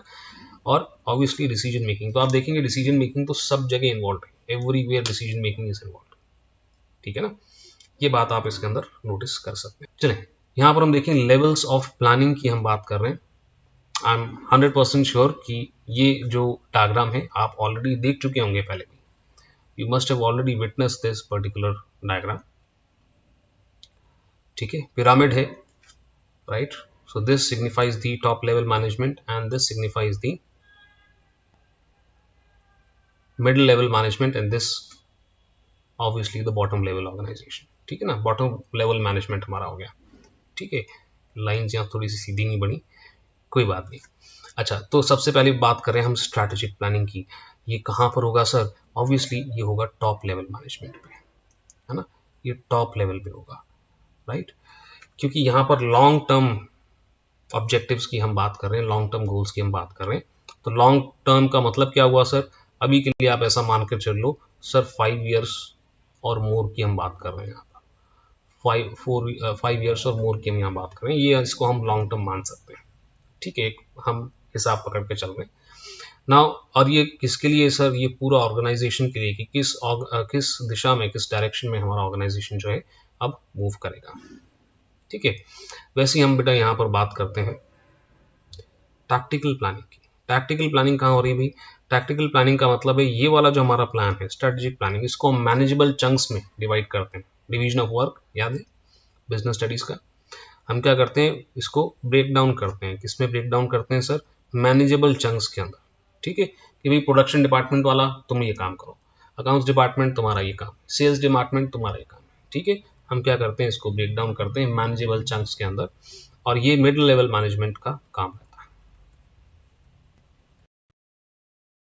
और ऑब्वियसली डिसीजन मेकिंग, तो आप देखेंगे डिसीजन मेकिंग तो सब जगह इन्वॉल्व है, everywhere decision making is involve. ठीक है ना, ये बात आप इसके अंदर नोटिस कर सकते हैं। चलें, यहाँ पर हम देखें लेवल्स ऑफ प्लानिंग की हम बात कर रहे हैं। आई एम 100% श्योर कि ये जो डायग्राम है आप ऑलरेडी देख चुके होंगे पहले भी। You must have already witness this particular diagram. ठीक है, पिरामिड है, right. So this signifies the top level management, and this signifies the middle level management, and this obviously the bottom level organization. ठीक है ना, bottom level management हमारा हो गया। ठीक है, लाइन्स यहाँ थोड़ी सी सीधी नहीं बनी, कोई बात नहीं। अच्छा, तो सबसे पहले बात करें हम स्ट्रैटेजिक प्लानिंग की। ये कहाँ पर होगा सर? ऑब्वियसली ये होगा टॉप लेवल मैनेजमेंट पे, है ना, ये टॉप लेवल पे होगा, राइट, क्योंकि यहाँ पर लॉन्ग टर्म ऑब्जेक्टिव्स की हम बात कर रहे हैं, लॉन्ग टर्म गोल्स की हम बात कर रहे हैं। तो लॉन्ग टर्म का मतलब क्या हुआ सर? अभी के लिए आप ऐसा मान कर चल लो सर 5 years और मोर की हम बात कर रहे हैं यहाँ पर, 5 years और मोर की हम यहाँ बात कर रहे हैं, ये इसको हम लॉन्ग टर्म मान सकते हैं, ठीक है, एक हम हिसाब पकड़ के चल रहे हैं ना। और ये किसके लिए सर? ये पूरा ऑर्गेनाइजेशन के लिए कि किस दिशा में, किस डायरेक्शन में हमारा ऑर्गेनाइजेशन जो है अब मूव करेगा, ठीक है। वैसे ही हम बेटा यहाँ पर बात करते हैं टैक्टिकल प्लानिंग की। टैक्टिकल प्लानिंग कहाँ हो रही है भाई? टैक्टिकल प्लानिंग का मतलब है ये वाला जो हमारा प्लान है स्ट्रेटेजिक प्लानिंग, इसको हम मैनेजेबल चंक्स में डिवाइड करते हैं। डिवीजन ऑफ वर्क याद है बिजनेस स्टडीज का? हम क्या करते हैं, इसको ब्रेक डाउन करते हैं। किसमें ब्रेक डाउन करते हैं सर? मैनेजेबल चंक्स के अंदर, ठीक है, कि भाई प्रोडक्शन डिपार्टमेंट वाला तुम ये काम करो, अकाउंट्स डिपार्टमेंट तुम्हारा ये काम, सेल्स डिपार्टमेंट तुम्हारा ये काम, ठीक है। हम क्या करते हैं, इसको ब्रेक डाउन करते हैं मैनेजेबल चंक्स के अंदर, और ये मिड लेवल मैनेजमेंट का काम है।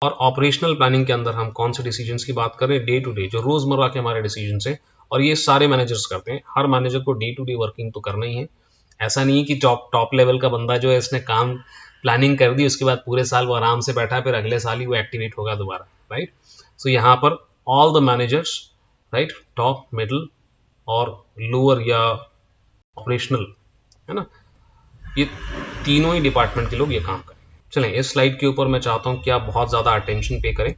और ऑपरेशनल प्लानिंग के अंदर हम कौन से डिसीजंस की बात करें? डे टू डे, जो रोजमर्रा के हमारे डिसीजंस हैं, और ये सारे मैनेजर्स करते हैं। हर मैनेजर को डे टू डे वर्किंग तो करना ही है। ऐसा नहीं है कि टॉप लेवल का बंदा जो है इसने काम प्लानिंग कर दी, उसके बाद पूरे साल वो आराम से बैठा है, फिर अगले साल ही वो एक्टिवेट होगा दोबारा, राइट। सो यहाँ पर all the managers, right, top, middle और लोअर या ऑपरेशनल, है ना, ये तीनों ही डिपार्टमेंट के लोग ये काम करें। चलें, इस स्लाइड के ऊपर मैं चाहता हूँ कि आप बहुत ज़्यादा अटेंशन पे करें।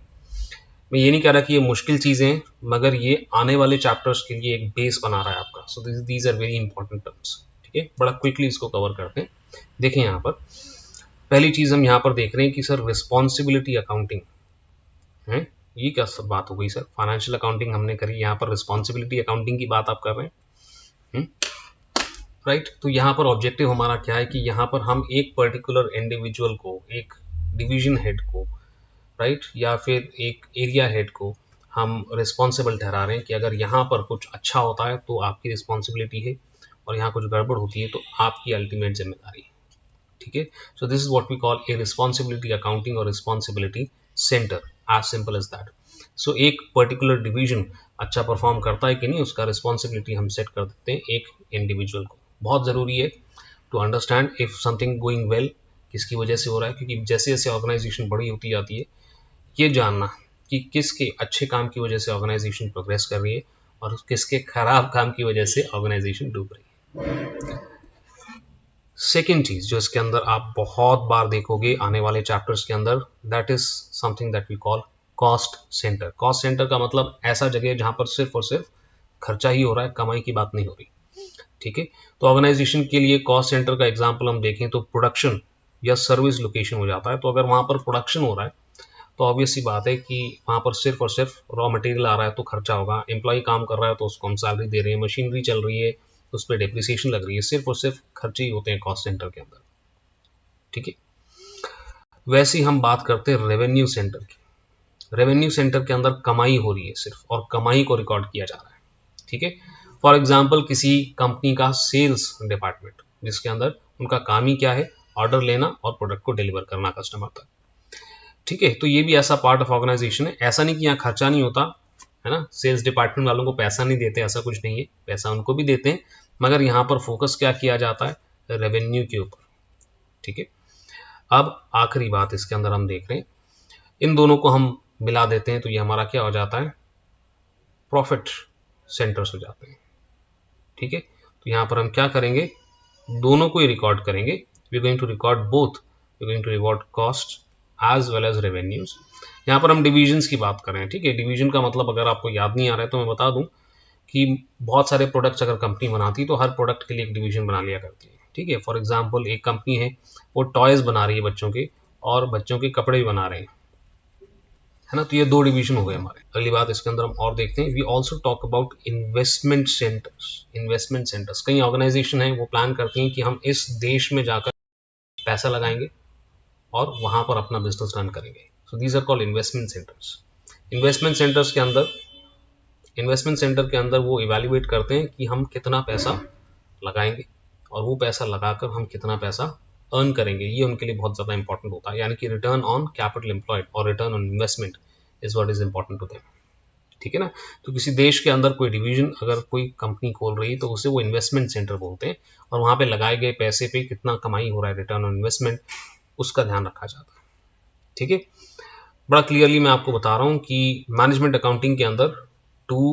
मैं ये नहीं कह रहा कि ये मुश्किल चीज़ें हैं, मगर ये आने वाले चैप्टर्स के लिए एक बेस बना रहा है आपका। So these are very important terms, ठीक है। बड़ा क्विकली इसको कवर करते हैं। देखें यहाँ पर पहली चीज़ हम यहाँ पर देख रहे हैं कि सर रिस्पॉन्सिबिलिटी अकाउंटिंग है। ये क्या सब बात हो गई सर? फाइनेंशियल अकाउंटिंग हमने करी, यहाँ पर रिस्पॉन्सिबिलिटी अकाउंटिंग की बात आप कर रहे हैं, राइट। तो यहाँ पर ऑब्जेक्टिव हमारा क्या है कि यहाँ पर हम एक पर्टिकुलर इंडिविजुअल को, एक डिवीजन हेड को, राइट, या फिर एक एरिया हेड को हम रिस्पॉन्सिबल ठहरा रहे हैं कि अगर यहाँ पर कुछ अच्छा होता है तो आपकी रिस्पॉन्सिबिलिटी है, और यहाँ कुछ गड़बड़ होती है तो आपकी अल्टीमेट जिम्मेदारी है, ठीक है। So this is what we call a responsibility accounting और responsibility centre, as simple as that. So एक पर्टिकुलर डिवीजन अच्छा परफॉर्म करता है कि नहीं, उसका रिस्पॉन्सिबिलिटी हम सेट कर देते हैं एक इंडिविजुअल को। बहुत ज़रूरी है to understand if something going well किसकी वजह से हो रहा है, क्योंकि जैसे जैसे ऑर्गेनाइजेशन बड़ी होती जाती है, ये जानना कि किसके अच्छे काम की वजह से ऑर्गेनाइजेशन प्रोग्रेस कर रही है और किसके खराब काम की वजह से ऑर्गेनाइजेशन डूब रही है। सेकेंड चीज जो इसके अंदर आप बहुत बार देखोगे आने वाले चैप्टर्स के अंदर, that is something that we call cost centre. Cost centre का मतलब ऐसा जगह जहां पर सिर्फ और सिर्फ खर्चा ही हो रहा है, कमाई की बात नहीं हो रही, ठीक है। तो ऑर्गेनाइजेशन के लिए कॉस्ट सेंटर का एग्जांपल हम देखें तो प्रोडक्शन या सर्विस लोकेशन हो जाता है। तो अगर वहां पर प्रोडक्शन हो रहा है तो ऑब्वियस सी बात है कि वहाँ पर सिर्फ और सिर्फ रॉ मटेरियल आ रहा है तो खर्चा होगा, एम्प्लॉय काम कर रहा है तो उसको हम सैलरी दे रहे हैं, मशीनरी चल रही है उस पर डेप्रिसिएशन लग रही है, सिर्फ और सिर्फ खर्चे ही होते हैं कॉस्ट सेंटर के अंदर, ठीक है। वैसे ही हम बात करते हैं रेवेन्यू सेंटर की। रेवेन्यू सेंटर के अंदर कमाई हो रही है सिर्फ, और कमाई को रिकॉर्ड किया जा रहा है, ठीक है। फॉर एग्जाम्पल किसी कंपनी का सेल्स डिपार्टमेंट, जिसके अंदर उनका काम ही क्या है, ऑर्डर लेना और प्रोडक्ट को डिलीवर करना कस्टमर तक, ठीक है। तो ये भी ऐसा पार्ट ऑफ ऑर्गेनाइजेशन है। ऐसा नहीं कि यहाँ खर्चा नहीं होता, है ना, सेल्स डिपार्टमेंट वालों को पैसा नहीं देते, ऐसा कुछ नहीं है, पैसा उनको भी देते हैं, मगर यहाँ पर फोकस क्या किया जाता है, रेवेन्यू के ऊपर, ठीक है। अब आखिरी बात इसके अंदर हम देख रहे हैं, इन दोनों को हम मिला देते हैं तो ये हमारा क्या हो जाता है, प्रॉफिट सेंटर्स हो जाते हैं, ठीक है। तो यहाँ पर हम क्या करेंगे, दोनों को ही रिकॉर्ड करेंगे। We are going to record both, we are going to record cost as well as revenues. यहाँ पर हम डिविजन्स की बात कर रहे हैं, ठीक है। डिवीजन का मतलब अगर आपको याद नहीं आ रहा है तो मैं बता दूं कि बहुत सारे प्रोडक्ट्स अगर कंपनी बनाती है तो हर प्रोडक्ट के लिए एक डिवीजन बना लिया करती है, ठीक है। फॉर एग्जांपल एक कंपनी है वो टॉयज बना रही है बच्चों के, और बच्चों के कपड़े भी बना रहे हैं, है ना, तो ये दो डिवीजन हो गए हमारे। अगली बात इसके अंदर हम और देखते हैं, we also talk about investment centres. Investment centres, कई ऑर्गेनाइजेशन है वो प्लान करती हैं कि हम इस देश में जाकर पैसा लगाएंगे और वहां पर अपना बिजनेस रन करेंगे। So these are called investment centres. Investment centres के अंदर, इन्वेस्टमेंट सेंटर के अंदर वो इवेल्युएट करते हैं कि हम कितना पैसा लगाएंगे और वो पैसा लगाकर हम कितना पैसा अर्न करेंगे, ये उनके लिए बहुत ज़्यादा इंपॉर्टेंट होता है। यानी कि रिटर्न ऑन कैपिटल एम्प्लॉयड और return on investment is what is important to them. ठीक है ना। तो किसी देश के अंदर कोई डिवीजन अगर कोई कंपनी खोल रही है तो उसे वो इन्वेस्टमेंट सेंटर बोलते हैं, और वहाँ पे लगाए गए पैसे पे कितना कमाई हो रहा है, रिटर्न ऑन इन्वेस्टमेंट, उसका ध्यान रखा जाता है। ठीक है, बड़ा क्लियरली मैं आपको बता रहा हूँ कि मैनेजमेंट अकाउंटिंग के अंदर 2,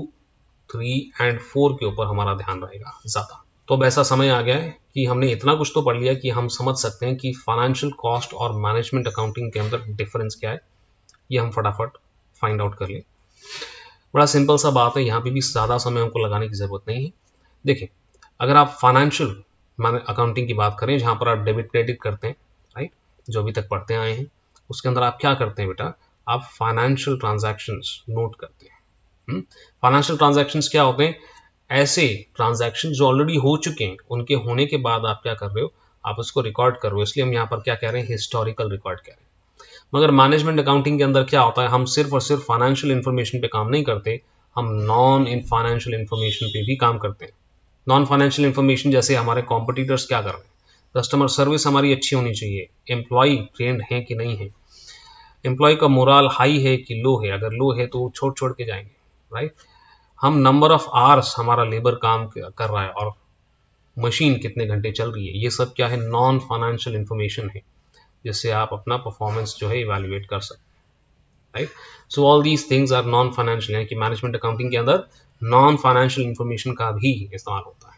3 एंड 4 के ऊपर हमारा ध्यान रहेगा ज़्यादा। तो अब ऐसा समय आ गया है कि हमने इतना कुछ तो पढ़ लिया कि हम समझ सकते हैं कि फाइनेंशियल कॉस्ट और मैनेजमेंट अकाउंटिंग के अंदर डिफरेंस क्या है, ये हम फटाफट फाइंड आउट कर लें। बड़ा सिंपल सा बात है, यहाँ पे भी ज़्यादा समय हमको लगाने की ज़रूरत नहीं है। देखिए, अगर आप फाइनेंशियल अकाउंटिंग की बात करें जहाँ पर आप डेबिट क्रेडिट करते हैं, राइट, जो अभी तक पढ़ते आए हैं, उसके अंदर आप क्या करते हैं बेटा, आप फाइनेंशियल ट्रांजैक्शंस नोट करते हैं। फाइनेंशियल ट्रांजैक्शंस क्या होते हैं, ऐसे ट्रांजैक्शन जो ऑलरेडी हो चुके हैं, उनके होने के बाद आप क्या कर रहे हो, आप उसको रिकॉर्ड कर रहे हो, इसलिए हम यहाँ पर क्या कह रहे हैं, हिस्टोरिकल रिकॉर्ड कह रहे हैं। मगर मैनेजमेंट अकाउंटिंग के अंदर क्या होता है, हम सिर्फ और सिर्फ फाइनेंशियल इन्फॉर्मेशन पे काम नहीं करते, हम नॉन इन फाइनेंशियल इन्फॉर्मेशन पे भी काम करते हैं। नॉन फाइनेंशियल इन्फॉर्मेशन जैसे हमारे कॉम्पिटिटर्स क्या कर रहे हैं, कस्टमर सर्विस हमारी अच्छी होनी चाहिए, एम्प्लॉय ट्रेंड है कि नहीं है, एम्प्लॉय का मोरल हाई है कि लो है, अगर लो है तो वो छोड़ के जाएंगे, राइट। हम नंबर ऑफ आवर्स हमारा लेबर काम कर रहा है और मशीन कितने घंटे चल रही है, ये सब क्या है, नॉन फाइनेंशियल इन्फॉर्मेशन है, जिससे आप अपना परफॉर्मेंस जो है इवैल्यूएट कर सकते हैं, right. So all these things are non financial, यानी कि मैनेजमेंट अकाउंटिंग के अंदर नॉन फाइनेंशियल इन्फॉर्मेशन का भी इस्तेमाल होता है।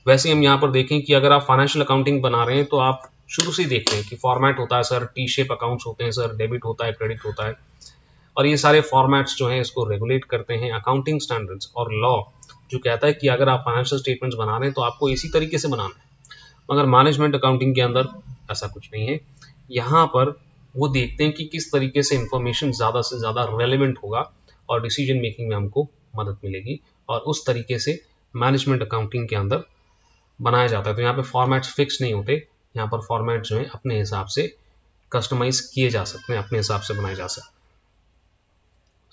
वैसे हम यहाँ पर देखें कि अगर आप फाइनेंशियल अकाउंटिंग बना रहे हैं तो आप शुरू से ही देखते हैं कि फॉर्मेट होता है सर, टी शेप अकाउंट्स होते हैं सर, डेबिट होता है, क्रेडिट होता है, और ये सारे फॉर्मेट्स जो हैं इसको रेगुलेट करते हैं अकाउंटिंग स्टैंडर्ड्स और लॉ, जो कहता है कि अगर आप फाइनेंशियल स्टेटमेंट्स बना रहे हैं तो आपको इसी तरीके से बनाना है। मगर मैनेजमेंट अकाउंटिंग के अंदर ऐसा कुछ नहीं है। यहाँ पर वो देखते हैं कि किस तरीके से इंफॉर्मेशन ज़्यादा से ज़्यादा रेलेवेंट होगा और डिसीजन मेकिंग में हमको मदद मिलेगी, और उस तरीके से मैनेजमेंट अकाउंटिंग के अंदर बनाया जाता है। तो यहाँ पे फॉर्मेट्स फिक्स नहीं होते, यहाँ पर फॉर्मेट जो है अपने हिसाब से कस्टमाइज किए जा सकते हैं, अपने हिसाब से बनाए जा सकते हैं।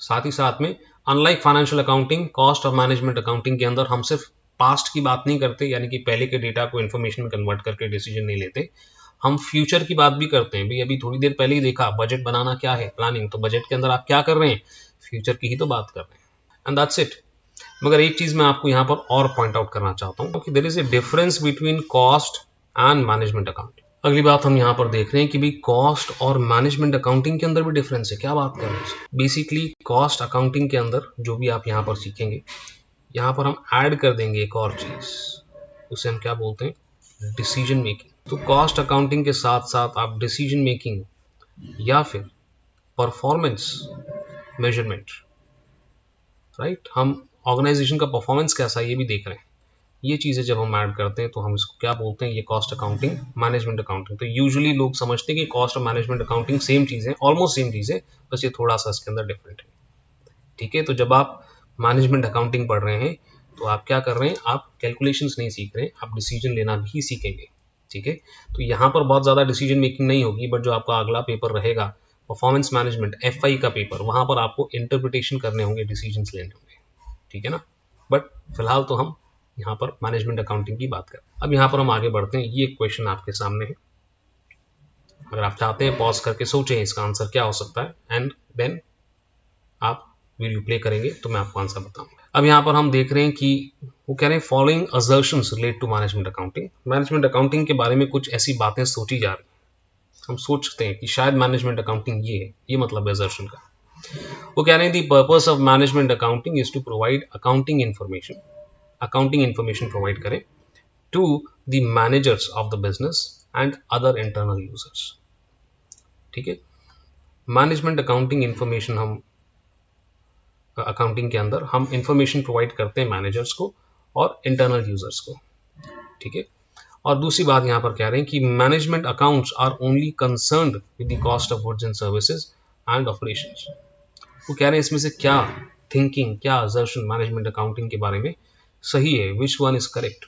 साथ ही साथ में अनलाइक फाइनेंशियल अकाउंटिंग, कॉस्ट और मैनेजमेंट अकाउंटिंग के अंदर हम सिर्फ पास्ट की बात नहीं करते, यानी कि पहले के डेटा को इन्फॉर्मेशन में कन्वर्ट करके डिसीजन नहीं लेते, हम फ्यूचर की बात भी करते हैं। भाई अभी थोड़ी देर पहले ही देखा बजट बनाना क्या है, प्लानिंग, तो बजट के अंदर आप क्या कर रहे हैं, फ्यूचर की ही तो बात कर रहे हैं, एंड दैट्स इट। मगर एक चीज मैं आपको यहाँ पर और पॉइंट आउट करना चाहता हूँ कि there is a difference between cost and management accounting. अगली बात हम यहाँ पर देख रहे हैं कि भाई कॉस्ट और मैनेजमेंट अकाउंटिंग के अंदर भी डिफरेंस है, क्या बात कर रहे हैं। बेसिकली कॉस्ट अकाउंटिंग के अंदर जो भी आप यहाँ पर सीखेंगे, यहाँ पर हम ऐड कर देंगे एक और चीज, उसे हम क्या बोलते हैं, डिसीजन मेकिंग। तो कॉस्ट अकाउंटिंग के साथ साथ आप डिसीजन मेकिंग या फिर परफॉर्मेंस मेजरमेंट, राइट, हम ऑर्गेनाइजेशन का परफॉर्मेंस कैसा है ये भी देख रहे हैं। ये चीज़ें जब हम ऐड करते हैं तो हम इसको क्या बोलते हैं, ये कॉस्ट अकाउंटिंग, मैनेजमेंट अकाउंटिंग। तो यूजुअली लोग समझते हैं कि कॉस्ट और मैनेजमेंट अकाउंटिंग सेम चीज़ है, ऑलमोस्ट सेम चीज़ है, बस ये थोड़ा सा इसके अंदर डिफरेंट है। ठीक है, तो जब आप मैनेजमेंट अकाउंटिंग पढ़ रहे हैं तो आप क्या कर रहे हैं, आप कैलकुलेशंस नहीं सीख रहे हैं, आप डिसीजन लेना भी सीखेंगे। ठीक है, तो यहाँ पर बहुत ज़्यादा डिसीजन मेकिंग नहीं होगी, बट जो आपका अगला पेपर रहेगा परफॉर्मेंस मैनेजमेंट FI का पेपर, वहाँ पर आपको इंटरप्रिटेशन करने होंगे, डिसीजंस लेने होंगे। ठीक है ना, बट फिलहाल तो हम यहाँ पर मैनेजमेंट अकाउंटिंग की बात करें। अब यहाँ पर हम आगे बढ़ते हैं, ये क्वेश्चन आपके सामने है, अगर आप चाहते हैं पॉज करके सोचें इसका आंसर क्या हो सकता है, एंड देन आप वीडियो प्ले करेंगे तो मैं आपको आंसर बताऊंगा। अब यहाँ पर हम देख रहे हैं कि वो कह रहे हैं following assertions relate to management accounting. Management accounting के बारे में कुछ ऐसी बातें सोची जा रही, हम सोच सकते हैं कि शायद मैनेजमेंट अकाउंटिंग ये है, ये मतलब है असर्शन का। वो कह रहे हैं the purpose of management accounting is to provide accounting information provide करें to the managers of the business and other internal users. ठीक है, मैनेजमेंट अकाउंटिंग इन्फॉर्मेशन हम अकाउंटिंग के अंदर हम इंफॉर्मेशन प्रोवाइड करते हैं मैनेजर्स को और इंटरनल यूजर्स को। ठीक है, और दूसरी बात यहाँ पर कह रहे हैं कि management accounts are only concerned with the cost of goods and services and operations. वो कह रहे हैं इसमें से क्या थिंकिंग, क्या असर्शन मैनेजमेंट अकाउंटिंग के बारे में सही है, which one is correct,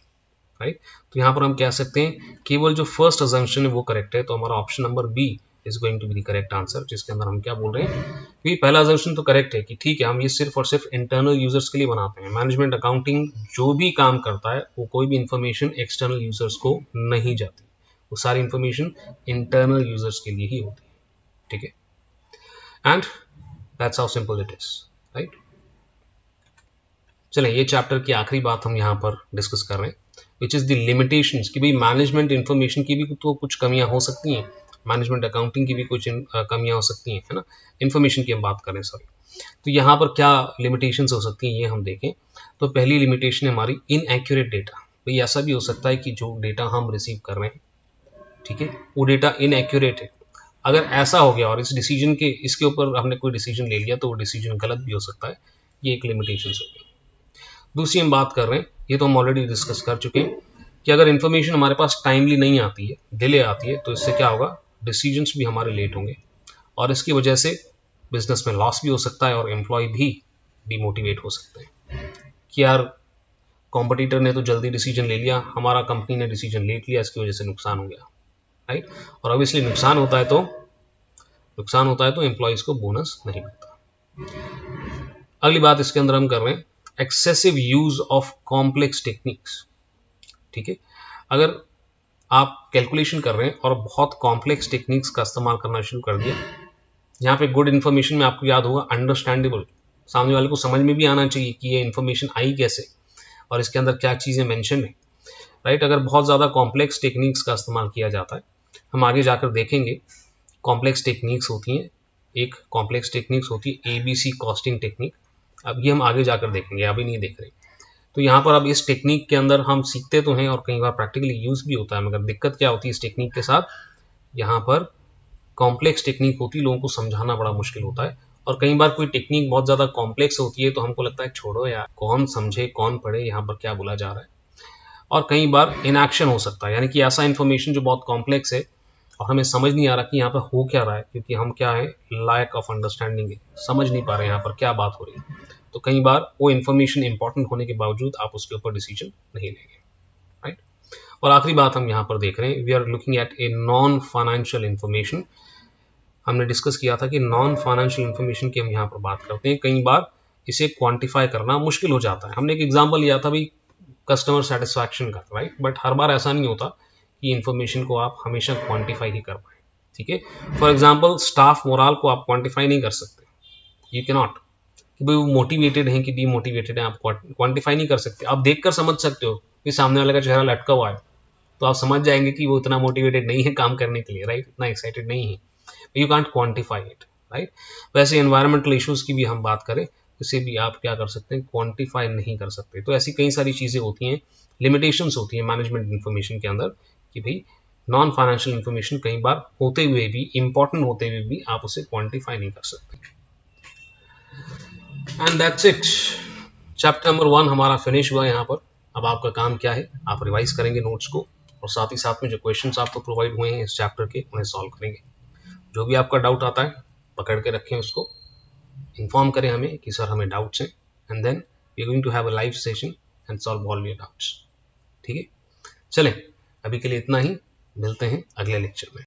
right. तो यहाँ पर हम कह सकते हैं केवल जो फर्स्ट असम्पशन है वो करेक्ट है, तो हमारा option number B is going to be the correct answer, जिसके अंदर हम क्या बोल रहे हैं कि पहला असम्पशन तो करेक्ट है कि ठीक है, हम ये सिर्फ और सिर्फ इंटरनल यूजर्स के लिए बनाते हैं। मैनेजमेंट अकाउंटिंग जो भी काम करता है वो कोई भी इंफॉर्मेशन एक्सटर्नल यूजर्स को नहीं जाती, वो सारी इंफॉर्मेशन इंटरनल यूजर्स के लिए ही होती है, ठीक है। And that's how simple it is, right. चलें, ये चैप्टर की आखिरी बात हम यहाँ पर डिस्कस कर रहे हैं, विच इज़ द लिमिटेशंस, कि भाई मैनेजमेंट इन्फॉर्मेशन की भी तो कुछ कमियां हो सकती हैं, मैनेजमेंट अकाउंटिंग की भी कुछ कमियां हो सकती हैं, है ना, इन्फॉर्मेशन की हम बात करें, सॉरी। तो यहाँ पर क्या लिमिटेशंस हो सकती हैं ये हम देखें। तो पहली लिमिटेशन है हमारी इनएक्यूरेट डेटा। भाई ऐसा भी हो सकता है कि जो डेटा हम रिसीव कर रहे हैं, ठीक है, वो डेटा इनएक्यूरेट है। अगर ऐसा हो गया और इस डिसीजन के इसके ऊपर हमने कोई डिसीजन ले लिया तो वो डिसीजन गलत भी हो सकता है, ये एक लिमिटेशन होगी। दूसरी हम बात कर रहे हैं, ये तो हम ऑलरेडी डिस्कस कर चुके हैं, कि अगर इन्फॉर्मेशन हमारे पास टाइमली नहीं आती है, डिले आती है, तो इससे क्या होगा, डिसीजंस भी हमारे लेट होंगे और इसकी वजह से बिजनेस में लॉस भी हो सकता है और एम्प्लॉय भी डिमोटिवेट हो सकते हैं कि यार कॉम्पिटिटर ने तो जल्दी डिसीजन ले लिया, हमारा कंपनी ने डिसीजन लेट लिया, इसकी वजह से नुकसान हो गया, राइट। और ऑब्वियसली नुकसान होता है तो एम्प्लॉयज़ को बोनस नहीं मिलता। अगली बात इसके अंदर हम कर रहे हैं, excessive use of complex techniques, ठीक है। अगर आप कैलकुलेशन कर रहे हैं और बहुत कॉम्प्लेक्स टेक्निक्स का इस्तेमाल करना शुरू कर दिया, यहाँ पे गुड इन्फॉर्मेशन में आपको याद होगा अंडरस्टैंडेबल, सामने वाले को समझ में भी आना चाहिए कि ये इन्फॉर्मेशन आई कैसे और इसके अंदर क्या चीज़ें मेंशन है, राइट। अगर बहुत ज़्यादा कॉम्प्लेक्स टेक्निक्स का इस्तेमाल किया जाता है, हम आगे जाकर देखेंगे कॉम्प्लेक्स टेक्निक्स होती हैं, एक कॉम्प्लेक्स टेक्निक्स होती है ABC कॉस्टिंग टेक्निक, अब ये हम आगे जाकर देखेंगे, अभी नहीं देख रहे। तो यहाँ पर अब इस टेक्निक के अंदर हम सीखते तो हैं और कई बार प्रैक्टिकली यूज भी होता है, मगर दिक्कत क्या होती है इस टेक्निक के साथ, यहाँ पर कॉम्प्लेक्स टेक्निक होती है, लोगों को समझाना बड़ा मुश्किल होता है और कई बार कोई टेक्निक बहुत ज़्यादा कॉम्प्लेक्स होती है तो हमको लगता है छोड़ो यार, कौन समझे कौन पढ़े, यहाँ पर क्या बोला जा रहा है। और कई बार इनएक्शन हो सकता है, यानी कि ऐसा इन्फॉर्मेशन जो बहुत कॉम्प्लेक्स है और हमें समझ नहीं आ रहा कि यहाँ पर हो क्या रहा है, क्योंकि हम क्या है, लैक ऑफ अंडरस्टैंडिंग है, समझ नहीं पा रहे यहाँ पर क्या बात हो रही है। तो कई बार वो इन्फॉर्मेशन इंपॉर्टेंट होने के बावजूद आप उसके ऊपर डिसीजन नहीं लेंगे, राइट। और आखिरी बात हम यहाँ पर देख रहे हैं, we are looking at a non financial information. हमने डिस्कस किया था कि नॉन फाइनेंशियल इन्फॉर्मेशन की हम यहाँ पर बात करते हैं, कई बार इसे क्वांटिफाई करना मुश्किल हो जाता है। हमने एक एग्जांपल लिया था भाई कस्टमर सेटिस्फैक्शन का, राइट, बट हर बार ऐसा नहीं होता कि इन्फॉर्मेशन को आप हमेशा क्वांटिफाई ही कर पाए, ठीक है। फॉर एग्जांपल स्टाफ मोराल को आप क्वांटिफाई नहीं कर सकते, यू कैन नॉट, कि भाई वो मोटिवेटेड हैं कि डीमोटिवेटेड हैं, आप क्वांटिफाई नहीं कर सकते। आप देखकर समझ सकते हो कि सामने वाले का चेहरा लटका हुआ है तो आप समझ जाएंगे कि वो इतना मोटिवेटेड नहीं है काम करने के लिए, राइट, इतना एक्साइटेड नहीं है, you can't quantify it, right. वैसे एनवायरमेंटल इश्यूज की भी हम बात करें, इसे भी आप क्या कर सकते हैं, क्वांटिफाई नहीं कर सकते। तो ऐसी कई सारी चीज़ें होती हैं, लिमिटेशंस होती हैं मैनेजमेंट इन्फॉर्मेशन के अंदर, कि भाई नॉन फाइनेंशियल इन्फॉर्मेशन कई बार होते हुए भी, इंपॉर्टेंट होते हुए भी आप उसे क्वांटिफाई नहीं कर सकते। And that's it, chapter number 1 हमारा फिनिश हुआ यहाँ पर। अब आपका काम क्या है, आप रिवाइज करेंगे नोट्स को और साथ ही साथ में जो क्वेश्चंस आपको प्रोवाइड हुए हैं इस चैप्टर के, उन्हें सॉल्व करेंगे। जो भी आपका डाउट आता है पकड़ के रखें उसको, इन्फॉर्म करें हमें कि सर हमें डाउट्स हैं, and then we are going to have a live session and solve all your doubts, ठीक है। चलें, अभी के लिए इतना ही, मिलते हैं अगले लेक्चर में।